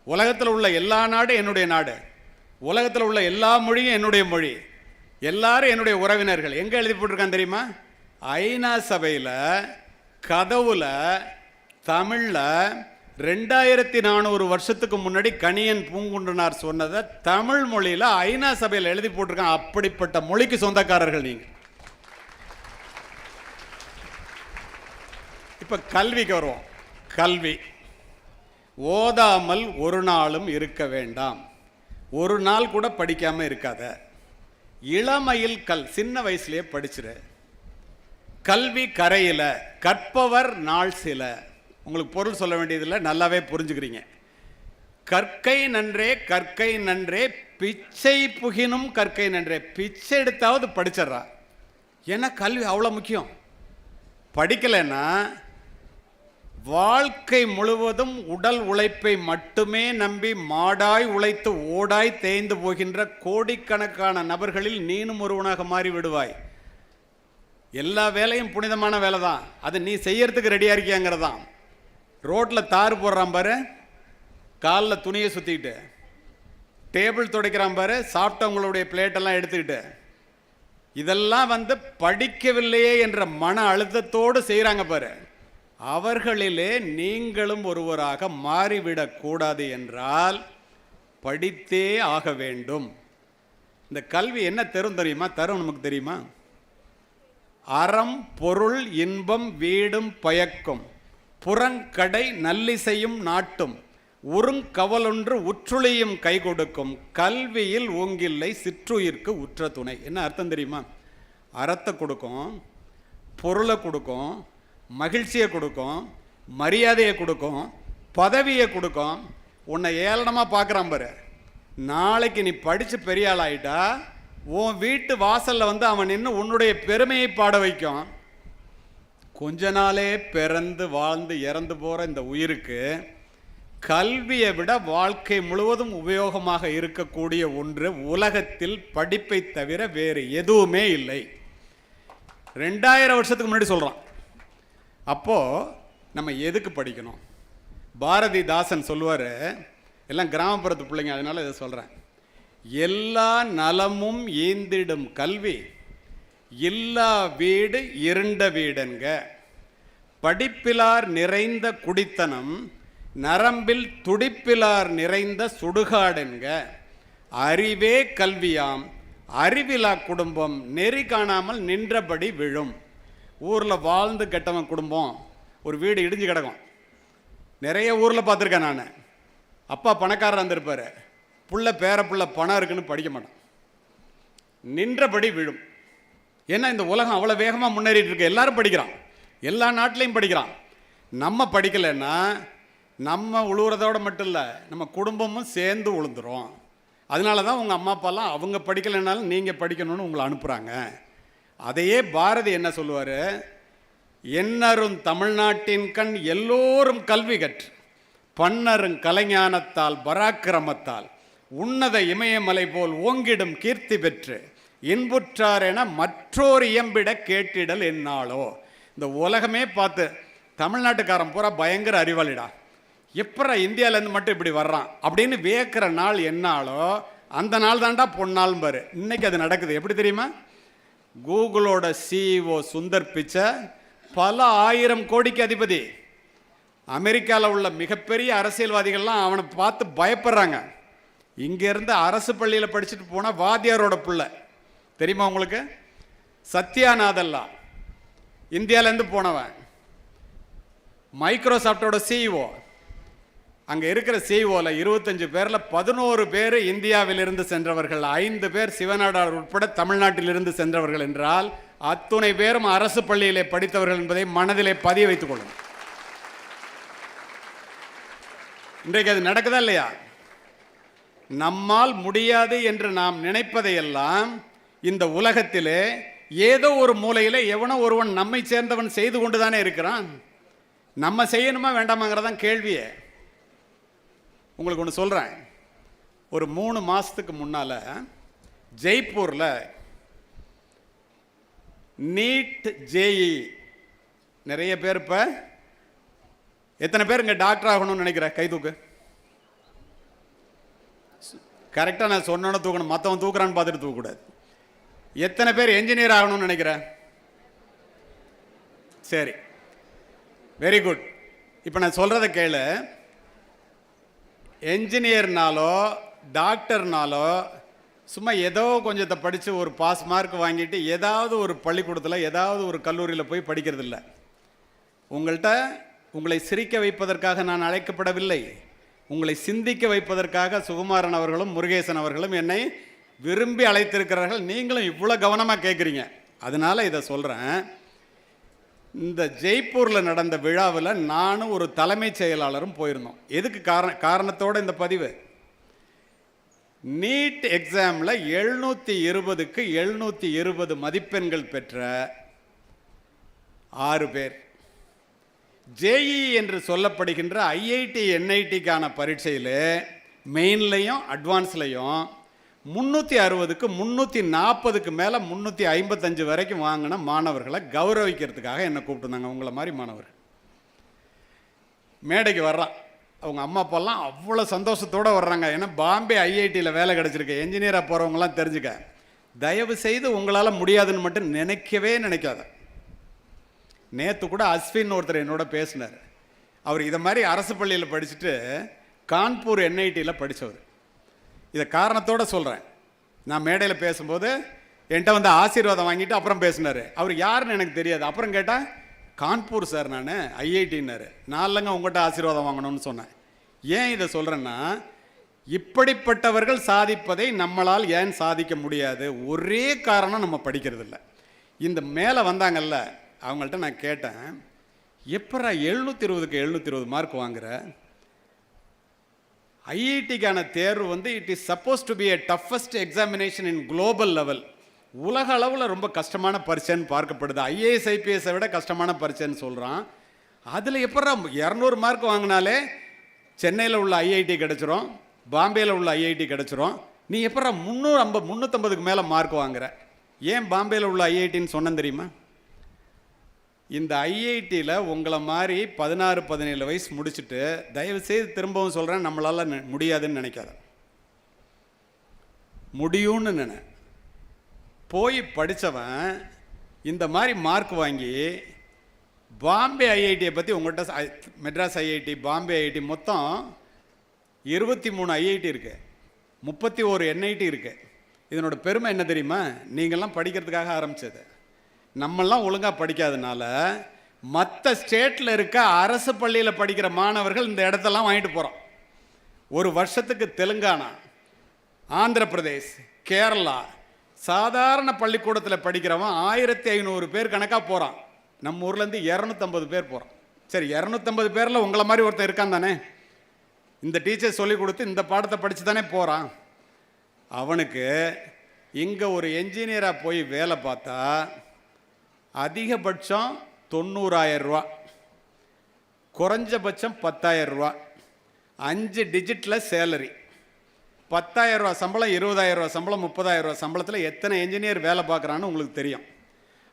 உலகத்தில் உள்ள எல்லா நாடும் என்னுடைய நாடு, உலகத்தில் உள்ள எல்லா மொழியும் என்னுடைய மொழி, எல்லாரும் என்னுடைய உறவினர்கள். எங்கே எழுதி போட்டிருக்கான் தெரியுமா? ஐநா சபையில் கதவுல தமிழில் 2400 வருஷத்துக்கு முன்னாடி கணியன் பூங்குன்றனார் சொன்னதை தமிழ் மொழியில் ஐநா சபையில் எழுதி போட்டிருக்கான். அப்படிப்பட்ட மொழிக்கு சொந்தக்காரர்கள் நீங்கள். இப்போ கல்விக்கு வருவோம். கல்வி ஓதாமல் ஒரு நாளும் இருக்க வேண்டாம், ஒரு நாள் கூட படிக்காமல் இருக்காத. இளமையில் சின்ன வயசுலேயே படிச்சிரு. கல்வி கரையில் கற்பவர் நாள் சில. உங்களுக்கு பொருள் சொல்ல வேண்டியதில்லை, நல்லாவே புரிஞ்சுக்கிறீங்க. கற்கை நன்றே கற்கை நன்றே பிச்சை புகினும் கற்கை நன்றே. பிச்சை எடுத்தாவது படிச்சிட்றா. ஏன்னா கல்வி அவ்வளோ முக்கியம். படிக்கலைன்னா வாழ்க்கை முழுவதும் உடல் உழைப்பை மட்டுமே நம்பி மாடாய் உழைத்து ஓடாய் தேய்ந்து போகின்ற கோடிக்கணக்கான நபர்களில் நீனும் ஒருவனாக மாறி விடுவாய். எல்லா வேலையும் புனிதமான வேலை தான், அது நீ செய்யறதுக்கு ரெடியாக இருக்கியாங்கிறதான். ரோட்டில் தார் போடுறான் பாரு, காலில் துணியை சுற்றிக்கிட்டு, டேபிள் துடைக்கிறான் பாரு, சாப்பிட்டவங்களுடைய பிளேட்டெல்லாம் எடுத்துக்கிட்டு, இதெல்லாம் படிக்கவில்லையே என்ற மன அழுத்தத்தோடு செய்கிறாங்க பாரு. அவர்களிலே நீங்களும் ஒருவராக மாறிவிடக்கூடாது என்றால் படித்தே ஆக வேண்டும். இந்த கல்வி என்ன தரும் தெரியுமா? நமக்கு தெரியுமா? அறம் பொருள் இன்பம் வீடும் பயக்கும், புறங்கடை நல்லிசையும் நாட்டும், உறுங்கவலொன்று உற்றுளியும் கை கொடுக்கும், கல்வியில் ஊங்கில்லை சிற்றுயிர்க்கு உற்ற துணை. என்ன அர்த்தம் தெரியுமா? அறத்தை கொடுக்கும், பொருளை கொடுக்கும், மகிழ்ச்சியை கொடுக்கும், மரியாதையை கொடுக்கும், பதவியை கொடுக்கும். உன்னை ஏளனமாக பார்க்குறான் பாரு, நாளைக்கு நீ படித்து பெரிய ஆள் ஆகிட்டா உன் வீட்டு வாசலில் அவன் நின்று உன்னுடைய பெருமையை பாட வைக்கும். கொஞ்ச நாளே பிறந்து வாழ்ந்து இறந்து போகிற இந்த உயிருக்கு கல்வியை விட வாழ்க்கை முழுவதும் உபயோகமாக இருக்கக்கூடிய ஒன்று உலகத்தில் படிப்பை தவிர வேறு எதுவுமே இல்லை. 2000 வருஷத்துக்கு முன்னாடி சொல்கிறான். அப்போது நம்ம எதுக்கு படிக்கணும்? பாரதிதாசன் சொல்லுவார், எல்லாம் கிராமப்புறத்து பிள்ளைங்க, அதனால இதை சொல்கிறேன். எல்லா நலமும் ஈந்திடும் கல்வி, இல்லா வீடு இருண்ட வீடுங்க. படிப்பிலார் நிறைந்த குடித்தனம், நரம்பில் துடிப்பிலார் நிறைந்த சுடுகாடுங்க. அறிவே கல்வியாம், அறிவிலா குடும்பம் நெறி காணாமல் நின்றபடி விழும். ஊரில் வாழ்ந்து கெட்டவன் குடும்பம், ஒரு வீடு இடிஞ்சு கிடக்கும். நிறைய ஊரில் பார்த்துருக்கேன் நான். அப்பா பணக்காரராக இருந்திருப்பார், புள்ள பேர பணம் இருக்குன்னு படிக்க மாட்டான், நின்றபடி விழும். ஏன்னா இந்த உலகம் அவ்வளோ வேகமாக முன்னேறிட்டு இருக்கு. எல்லாரும் படிக்கிறான், எல்லா நாட்டிலையும் படிக்கிறான். நம்ம படிக்கலைன்னா நம்ம உழுவுறதோடு மட்டும் இல்லை, நம்ம குடும்பமும் சேர்ந்து உழுந்துரும். அதனால தான் உங்கள் அம்மா அப்பாலாம் அவங்க படிக்கலைன்னாலும் நீங்கள் படிக்கணும்னு உங்களை அனுப்புகிறாங்க. அதையே பாரதி என்ன சொல்லுவார்? எண்ணரும் தமிழ்நாட்டின் கண் எல்லோரும் கல்வி கற்று பன்னரும் கலைஞானத்தால் பராக்கிரமத்தால் உன்னத இமயமலை போல் ஓங்கிடும் கீர்த்தி பெற்று இன்புற்றார் என மற்றோர் இயம்பிட கேட்டிடல் என்னாலோ. இந்த உலகமே பார்த்து தமிழ்நாட்டுக்காரன் பூரா பயங்கர அறிவாளிடா, எப்பரா இந்தியாவிலேருந்து மட்டும் இப்படி வர்றான் அப்படின்னு வியக்கிற நாள் என்னாலோ அந்த நாள் தாண்டா பொன்னாலும் பாரு. இன்னைக்கு அது நடக்குது. எப்படி தெரியுமா? கூகுளோட சிஇஓ சுந்தர் பிச்சை பல 1000 கோடிக்கு அதிபதி. அமெரிக்காவில் உள்ள மிகப்பெரிய அரசியல்வாதிகள்லாம் அவனை பார்த்து பயப்படுறாங்க. இங்கேருந்து அரசு பள்ளியில் படிச்சுட்டு போனால் வாத்தியாரோட பிள்ளை தெரியுமா உங்களுக்கு? சத்யா நாதல்லா இந்தியாவிலேருந்து போனவன். மைக்ரோசாஃப்டோட சிஇஓ, அங்கே இருக்கிற சிஇஓவில் 25 பேரில் 11 பேர் இந்தியாவிலிருந்து சென்றவர்கள், 5 பேர் சிவநாடார் உட்பட தமிழ்நாட்டிலிருந்து சென்றவர்கள் என்றால் அத்துணை பேரும் அரசு பள்ளியிலே படித்தவர்கள் என்பதை மனதிலே பதிய வைத்துக் கொள்ளுங்கள். இன்றைக்கு அது நடக்குதா இல்லையா? நம்மால் முடியாது என்று நாம் நினைப்பதையெல்லாம் இந்த உலகத்திலே ஏதோ ஒரு மூலையில் எவனோ ஒருவன் நம்மை சேர்ந்தவன் செய்து கொண்டுதானே இருக்கிறான். நம்ம செய்யணுமா வேண்டாமாங்கிறதான் கேள்வியே. உங்களுக்கு ஒன்று சொல்கிறேன். ஒரு 3 மாதத்துக்கு முன்னால் ஜெய்ப்பூரில் நீட் ஜேஇ நிறைய பேர், இப்போ எத்தனை பேர் இங்கே டாக்டர் ஆகணும்னு நினைக்கிற கை தூக்கு. கரெக்டாக நான் சொன்னோன்னு தூக்கணும், மற்றவன் தூக்குறான்னு பார்த்துட்டு தூக்கக்கூடாது. எத்தனை பேர் என்ஜினியர் ஆகணும்னு நினைக்கிற? சரி, வெரி குட். இப்போ நான் சொல்கிறத கேளு. என்ஜினியர்னாலோ டாக்டர்னாலோ சும்மா ஏதோ கொஞ்சத்தை படித்து ஒரு பாஸ் மார்க் வாங்கிட்டு ஏதாவது ஒரு பள்ளிக்கூடத்தில் ஏதாவது ஒரு கல்லூரியில் போய் படிக்கிறது இல்லை. உங்களை சிரிக்க வைப்பதற்காக நான் அழைக்கப்படவில்லை. உங்களை சிந்திக்க வைப்பதற்காக சுகுமாரன் அவர்களும் முருகேசன் அவர்களும் என்னை விரும்பி அழைத்திருக்கிறார்கள். நீங்களும் இவ்வளோ கவனமாக கேட்குறீங்க, அதனால் இதை சொல்கிறேன். இந்த ஜெய்ப்பூரில் நடந்த விழாவில் நானும் ஒரு தலைமைச் செயலாளரும் போயிருந்தோம். எதுக்கு காரணத்தோடு இந்த பதிவு. நீட் எக்ஸாமில் 720க்கு 720 மதிப்பெண்கள் பெற்ற 6 பேர், ஜேஇ என்று சொல்லப்படுகின்ற ஐஐடி என்ஐடிக்கான பரீட்சையில் மெயின்லையும் அட்வான்ஸ்லையும் 360க்கு 340க்கு மேலே 355 வரைக்கும் வாங்கின மாணவர்களை கௌரவிக்கிறதுக்காக என்னை கூப்பிட்டுருந்தாங்க. உங்களை மாதிரி மாணவர் மேடைக்கு வர்றான். அவங்க அம்மா அப்பாலாம் அவ்வளோ சந்தோஷத்தோடு வர்றாங்க. ஏன்னா பாம்பே ஐஐடியில் வேலை கிடச்சிருக்கு. என்ஜினியராக போகிறவங்களாம் தெரிஞ்சுக்க, தயவு செய்து உங்களால் முடியாதுன்னு மட்டும் நினைக்கவே நினைக்காத. நேற்று கூட அஸ்வின் ஒருத்தர் என்னோட பேசினார். அவர் இதை மாதிரி அரசு பள்ளியில் படிச்சுட்டு கான்பூர் என்ஐடியில் படித்தவர். இதை காரணத்தோடு சொல்கிறேன். நான் மேடையில் பேசும்போது என்கிட்ட வந்து ஆசீர்வாதம் வாங்கிட்டு அப்புறம் பேசினார். அவர் யாருன்னு எனக்கு தெரியாது. அப்புறம் கேட்டால் கான்பூர் சார் நான் ஐஐடின்னாரு. நான் இல்லைங்க உங்கள்கிட்ட ஆசீர்வாதம் வாங்கணும்னு சொன்னேன். ஏன் இதை சொல்கிறேன்னா, இப்படிப்பட்டவர்கள் சாதிப்பதை நம்மளால் ஏன் சாதிக்க முடியாது? ஒரே காரணம், நம்ம படிக்கிறது இல்லை. இந்த மேலே வந்தாங்கல்ல, அவங்கள்ட்ட நான் கேட்டேன், எப்பரா 720க்கு 720 மார்க் வாங்குற? ஐஐடிக்கான தேர்வு வந்து it is suppose to be a toughest examination in global level. உலக அளவில் ரொம்ப கஷ்டமான பரீட்சைன்னு பார்க்கப்படுது. ஐஏஎஸ் ஐபிஎஸை விட கஷ்டமான பரீட்சைன்னு சொல்கிறான். அதில் எப்பரா 200 மார்க் வாங்கினாலே சென்னையில் உள்ள ஐஐடி கிடச்சிரும், பாம்பேயில் உள்ள ஐஐடி கிடச்சிரும். நீ எப்பரா 350க்கு மேலே மார்க் வாங்குற? ஏன் பாம்பேயில் உள்ள ஐஐடின்னு சொன்னேன் தெரியுமா? இந்த ஐஐடியில் உங்களை மாதிரி 16-17 வயசு முடிச்சுட்டு, தயவுசெய்து திரும்பவும் சொல்கிறேன், நம்மளால் முடியாதுன்னு நினைக்காத, முடியும்னு நினை. போய் படித்தவன் இந்த மாதிரி மார்க் வாங்கி பாம்பே ஐஐடியை பற்றி உங்கள்கிட்ட, மெட்ராஸ் ஐஐடி, பாம்பே ஐஐடி, மொத்தம் 23 ஐஐடி இருக்குது, 31 என்ஐடி இருக்குது. இதனோட பெருமை என்ன தெரியுமா? நீங்கள்லாம் படிக்கிறதுக்காக ஆரம்பித்தது. நம்மெல்லாம் ஒழுங்காக படிக்காதனால மற்ற ஸ்டேட்டில் இருக்க அரசு பள்ளியில் படிக்கிற மாணவர்கள் இந்த இடத்தெல்லாம் வாங்கிட்டு போகிறோம். ஒரு வருஷத்துக்கு தெலுங்கானா, ஆந்திர பிரதேஷ், கேரளா சாதாரண பள்ளிக்கூடத்தில் படிக்கிறவன் 1500 பேர் கணக்காக போகிறான். நம்ம ஊர்லேருந்து 250 பேர் போகிறான். சரி, 250 பேரில் உங்களை மாதிரி ஒருத்தன் இருக்கான் தானே, இந்த டீச்சர் சொல்லி கொடுத்து இந்த பாடத்தை படித்து தானே போகிறான். அவனுக்கு இங்கே ஒரு என்ஜினியராக போய் வேலை பார்த்தா அதிகபட்சம் 90,000 ரூபா, குறைஞ்சபட்சம் 10,000 ரூபா, 5 டிஜிட்டில் சேலரி. 10,000 ரூபா சம்பளம், 20,000 ரூபா சம்பளம், 30,000 ரூபா சம்பளத்தில் எத்தனை என்ஜினியர் வேலை பார்க்குறான்னு உங்களுக்கு தெரியும்.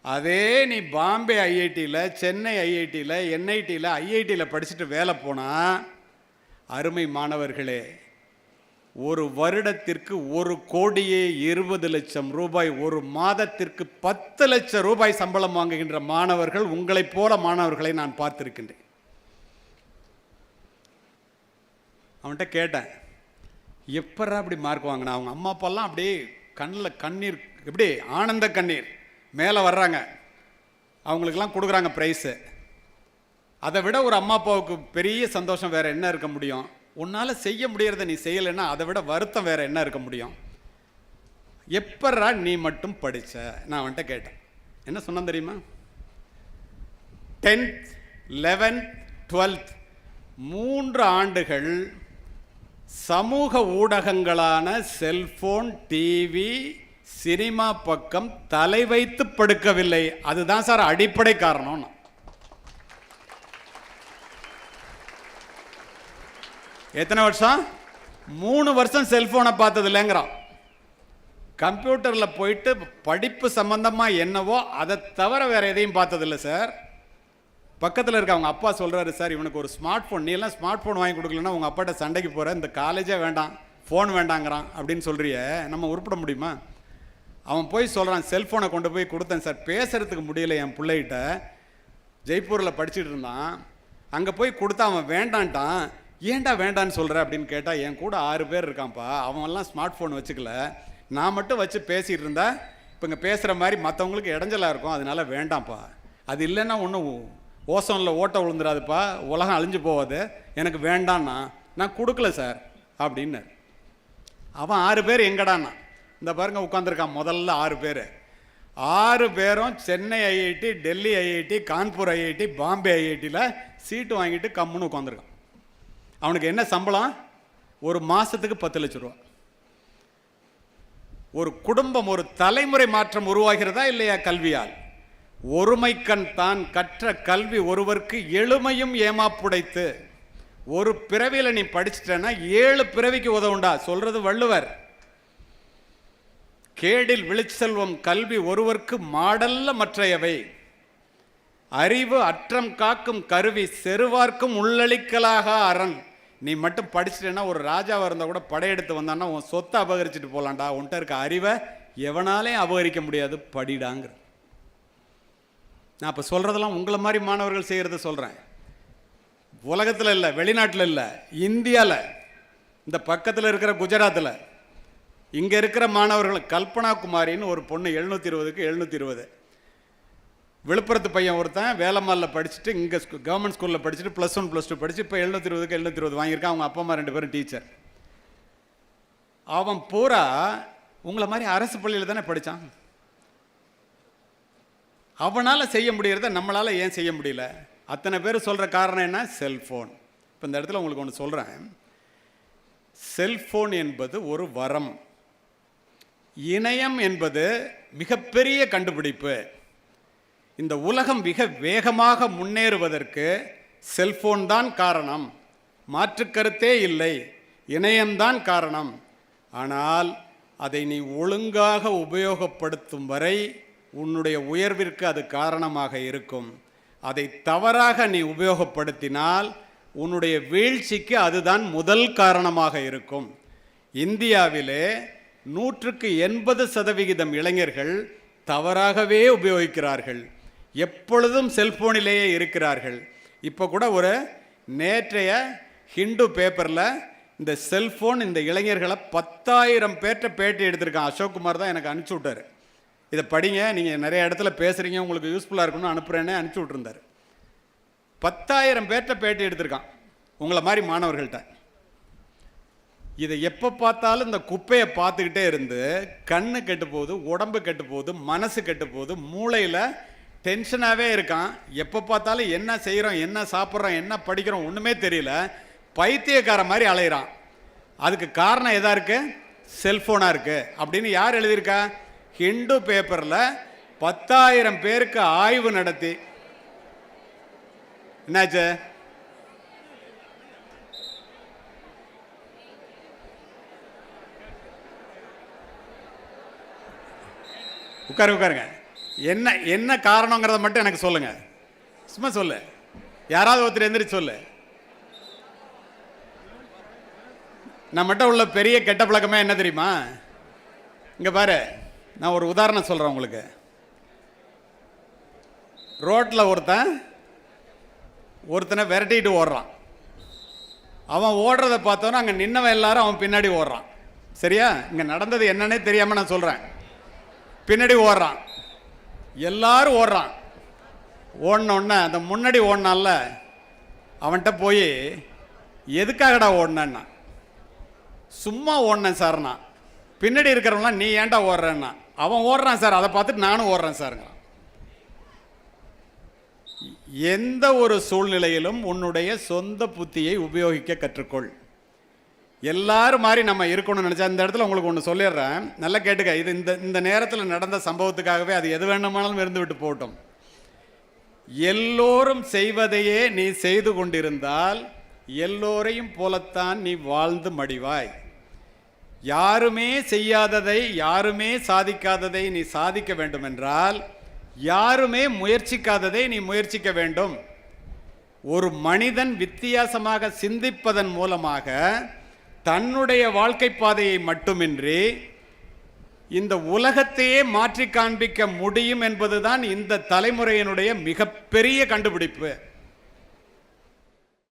அதே நீ பாம்பே ஐஐடியில், சென்னை ஐஐடியில், என்ஐடியில், ஐஐடியில் படிச்சுட்டு வேலை போனால், அருமை மாணவர்களே, ஒரு வருடத்திற்கு 1,20,00,000 ரூபாய், ஒரு மாதத்திற்கு 10 லட்சம் ரூபாய் சம்பளம் வாங்குகின்ற மாணவர்கள், உங்களைப் போல மாணவர்களை நான் பார்த்திருக்கின்றேன். அவன்கிட்ட கேட்டேன், எப்பரா அப்படி மார்க் வாங்கினா? அவங்க அம்மா அப்பாலாம் அப்படியே கண்ணில் கண்ணீர், எப்படி ஆனந்த கண்ணீர் மேலே வர்றாங்க. அவங்களுக்கெல்லாம் கொடுக்குறாங்க ப்ரைஸு. அதை விட ஒரு அம்மா அப்பாவுக்கு பெரிய சந்தோஷம் வேற என்ன இருக்க முடியும்? உன்னால் செய்ய முடியறத நீ செய்யலைன்னா அதை விட வருத்தம் வேற என்ன இருக்க முடியும்? எப்பறா நீ மட்டும் படிச்ச? நான் அவன்கிட்ட கேட்டேன். என்ன சொன்ன தெரியுமா? 10th 11th 12th 3 ஆண்டுகள் சமூக ஊடகங்களான செல்போன், டிவி, சினிமா பக்கம் தலை வைத்து படுக்கவில்லை. அதுதான் சார் அடிப்படை காரணம். எத்தனை வருஷம்? 3 வருஷம் செல்போனை பார்த்தது இல்லைங்கிறான். கம்ப்யூட்டரில் போயிட்டு படிப்பு சம்பந்தமாக என்னவோ அதை தவிர வேற எதையும் பார்த்ததில்லை சார். பக்கத்தில் இருக்க அவங்க அப்பா சொல்கிறாரு, சார் இவனுக்கு ஒரு ஸ்மார்ட் ஃபோன், நீ எல்லாம் ஸ்மார்ட் ஃபோன் வாங்கி கொடுக்கலன்னா உங்கள் அப்பாட்ட சண்டைக்கு போகிற, இந்த காலேஜே வேண்டாம், ஃபோன் வேண்டாங்கிறான் அப்படின்னு சொல்கிறிய, நம்ம உருப்பிட முடியுமா? அவன் போய் சொல்கிறான், செல்ஃபோனை கொண்டு போய் கொடுத்தேன் சார், பேசுகிறதுக்கு முடியல என் பிள்ளைகிட்ட, ஜெய்ப்பூரில் படிச்சுட்டு இருந்தான், அங்கே போய் கொடுத்தா அவன் வேண்டான்ட்டான். ஏன்டா வேண்டான்னு சொல்கிற அப்படின்னு கேட்டால், என் கூட 6 பேர் இருக்கான்ப்பா, அவன்லாம் ஸ்மார்ட் ஃபோன் வச்சுக்கல, நான் மட்டும் வச்சு பேசிகிட்டு இருந்தா இப்போ இங்கே பேசுகிற மாதிரி மற்றவங்களுக்கு இடைஞ்சலாக இருக்கும், அதனால வேண்டாம்ப்பா. அது இல்லைன்னா ஒன்றும் ஓசோனில் ஓட்ட விழுந்துடாதுப்பா, உலகம் அழிஞ்சு போவாது, எனக்கு வேண்டான்னா நான் கொடுக்கல சார் அப்படின்னு. அவன் 6 பேர் எங்கடான்னா, இந்த பாருங்க உட்காந்துருக்கான் முதல்ல 6 பேர். 6 பேரும் Chennai IIT, Delhi IIT, Kanpur IIT, Bombay ஐஐடியில் சீட்டு வாங்கிட்டு கம்முன்னு உட்காந்துருக்கான். அவனுக்கு என்ன சம்பளம்? ஒரு மாதத்துக்கு 10 லட்ச ரூபா. ஒரு குடும்பம், ஒரு தலைமுறை மாற்றம் உருவாகிறதா இல்லையா கல்வியால்? ஒருமைக்கண் தான் கற்ற கல்வி ஒருவருக்கு எழுமையும் ஏமாப்புடைத்து. ஒரு பிறவியில் நீ படிச்சிட்டேன்னா 7 பிறவிக்கு உதவுண்டா சொல்றது வள்ளுவர். கேடில் விழிச்செல்வம் கல்வி ஒருவருக்கு மாடல்ல மற்றையவை. அறிவு அற்றம் காக்கும் கருவி செருவார்க்கும் உள்ளளிக்கலாக அரண். நீ மட்டும் படிச்சிட்டேன்னா ஒரு ராஜாவாக இருந்தால் கூட படையெடுத்து வந்தான்னா உன் சொத்தை அபகரிச்சுட்டு போகலான்டா, உன்கிட்ட இருக்க அறிவை எவனாலே அபகரிக்க முடியாது, படிடாங்கிற. நான் இப்போ சொல்கிறதெல்லாம் உங்களை மாதிரி மாணவர்கள் செய்கிறத சொல்கிறேன். உலகத்தில் இல்லை, வெளிநாட்டில் இல்லை, இந்தியாவில், இந்த பக்கத்தில் இருக்கிற குஜராத்தில், இங்கே இருக்கிற மாணவர்கள். கல்பனா குமாரின்னு ஒரு பொண்ணு 720க்கு 720. விழுப்புரத்து பையன் ஒருத்தன் வேலம்மாலில் படிச்சுட்டு இங்கே கவர்மெண்ட் ஸ்கூலில் படிச்சுட்டு +1 +2 படிச்சு இப்போ 720க்கு 720 வாங்கியிருக்கான். அவங்க அப்பா அம்மா 2 பேரும் டீச்சர். அவன் பூரா உங்களை மாதிரி அரசு பள்ளியில் தானே படித்தான். அவனால் செய்ய முடியறத நம்மளால் ஏன் செய்ய முடியல? அத்தனை பேர் சொல்கிற காரணம் என்ன? செல்ஃபோன். இப்போ இந்த இடத்துல உங்களுக்கு ஒன்று சொல்கிறேன். செல்ஃபோன் என்பது ஒரு வரம். இணையம் என்பது மிகப்பெரிய கண்டுபிடிப்பு. இந்த உலகம் மிக வேகமாக முன்னேறுவதற்கு செல்போன் தான் காரணம், மாற்று கருத்தே இல்லை. இணையம்தான் காரணம். ஆனால் அதை நீ ஒழுங்காக உபயோகப்படுத்தும் வரை உன்னுடைய உயர்விற்கு அது காரணமாக இருக்கும். அதை தவறாக நீ உபயோகப்படுத்தினால் உன்னுடைய வீழ்ச்சிக்கு அதுதான் முதல் காரணமாக இருக்கும். இந்தியாவிலே 100க்கு 80% இளைஞர்கள் தவறாகவே உபயோகிக்கிறார்கள். எப்பொழுதும் செல்போனிலேயே இருக்கிறார்கள். இப்போ கூட ஒரு நேற்றைய ஹிந்து பேப்பரில் இந்த செல்போன் இந்த இளைஞர்களை 10,000 பேர்கிட்ட பேட்டி எடுத்திருக்கான். அசோக் குமார் தான் எனக்கு அனுப்பிச்சி விட்டார். இதை படிங்க, நீங்கள் நிறைய இடத்துல பேசுகிறீங்க, உங்களுக்கு யூஸ்ஃபுல்லாக இருக்குன்னு அனுப்புகிறேன்னே அனுப்பிச்சி விட்ருந்தார். 10,000 பேர்கிட்ட பேட்டி எடுத்திருக்கான் உங்களை மாதிரி மாணவர்கள்ட்ட. இதை எப்போ பார்த்தாலும் இந்த குப்பையை பார்த்துக்கிட்டே இருந்து கண்ணு கெட்டு போகுது, உடம்பு கெட்டு போகுது, மனசு கெட்டு போகுது, மூளையில் டென்ஷனாகவே இருக்கான். எப்போ பார்த்தாலும் என்ன செய்கிறோம், என்ன சாப்பிட்றோம், என்ன படிக்கிறோம் ஒன்றுமே தெரியல, பைத்தியக்கார மாதிரி அலையிறான். அதுக்கு காரணம் எதா இருக்கு? செல்ஃபோனாக இருக்குது அப்படின்னு யார் எழுதியிருக்கா? ஹிந்து பேப்பரில் 10,000 பேருக்கு ஆய்வு நடத்தி. என்னாச்சு? உட்காருங்க. என்ன என்ன காரணங்கிறத மட்டும் எனக்கு சொல்லுங்க. சும்மா சொல்லு, யாராவது ஒருத்தர் எந்திரிச்சு சொல்லு. நம்மகிட்ட உள்ள பெரிய கெட்ட பழக்கமே என்ன தெரியுமா? இங்க பாரு, நான் ஒரு உதாரணம் சொல்றேன் உங்களுக்கு. ரோட்டில் ஒருத்தனை விரட்டிட்டு ஓடுறான். அவன் ஓடுறத பார்த்தோன்னா அங்கே நின்னவன் எல்லாரும் அவன் பின்னாடி ஓடுறான். சரியா? இங்கே நடந்தது என்னன்னே தெரியாமல் நான் சொல்கிறேன். பின்னாடி ஓடுறான், எல்லாரும் ஓடுறான். ஓடினோடனே அந்த முன்னாடி ஓடினால அவன்கிட்ட போய் எதுக்காகடா ஓடினேன்னா, சும்மா ஓடினேன் சார்னா. பின்னாடி இருக்கிறவங்களாம் நீ ஏன்டா ஓடுறேன்னா, அவன் ஓடுறான் சார், அதை பார்த்துட்டு நானும் ஓடுறேன் சாருங்க. எந்த ஒரு சூழ்நிலையிலும் உன்னுடைய சொந்த புத்தியை உபயோகிக்க கற்றுக்கொள். எல்லாரும் மாதிரி நம்ம இருக்கணும்னு நினச்சா, இந்த இடத்துல உங்களுக்கு ஒன்று சொல்லிடுறேன், நல்லா கேட்டுக்க. இது இந்த நேரத்தில் நடந்த சம்பவத்துக்காகவே அது எது வேண்டுமானாலும் இருந்து விட்டு போகட்டும். எல்லோரும் செய்வதையே நீ செய்து கொண்டிருந்தால் எல்லோரையும் போலத்தான் நீ வாழ்ந்து மடிவாய். யாருமே செய்யாததை, யாருமே சாதிக்காததை நீ சாதிக்க வேண்டும் என்றால் யாருமே முயற்சிக்காததை நீ முயற்சிக்க வேண்டும். ஒரு மனிதன் வித்தியாசமாக சிந்திப்பதன் மூலமாக தன்னுடைய வாழ்க்கை பாதையை மட்டுமின்றி இந்த உலகத்தையே மாற்றி காண்பிக்க முடியும் என்பதுதான் இந்த தலைமுறையினுடைய மிகப்பெரிய கண்டுபிடிப்பு.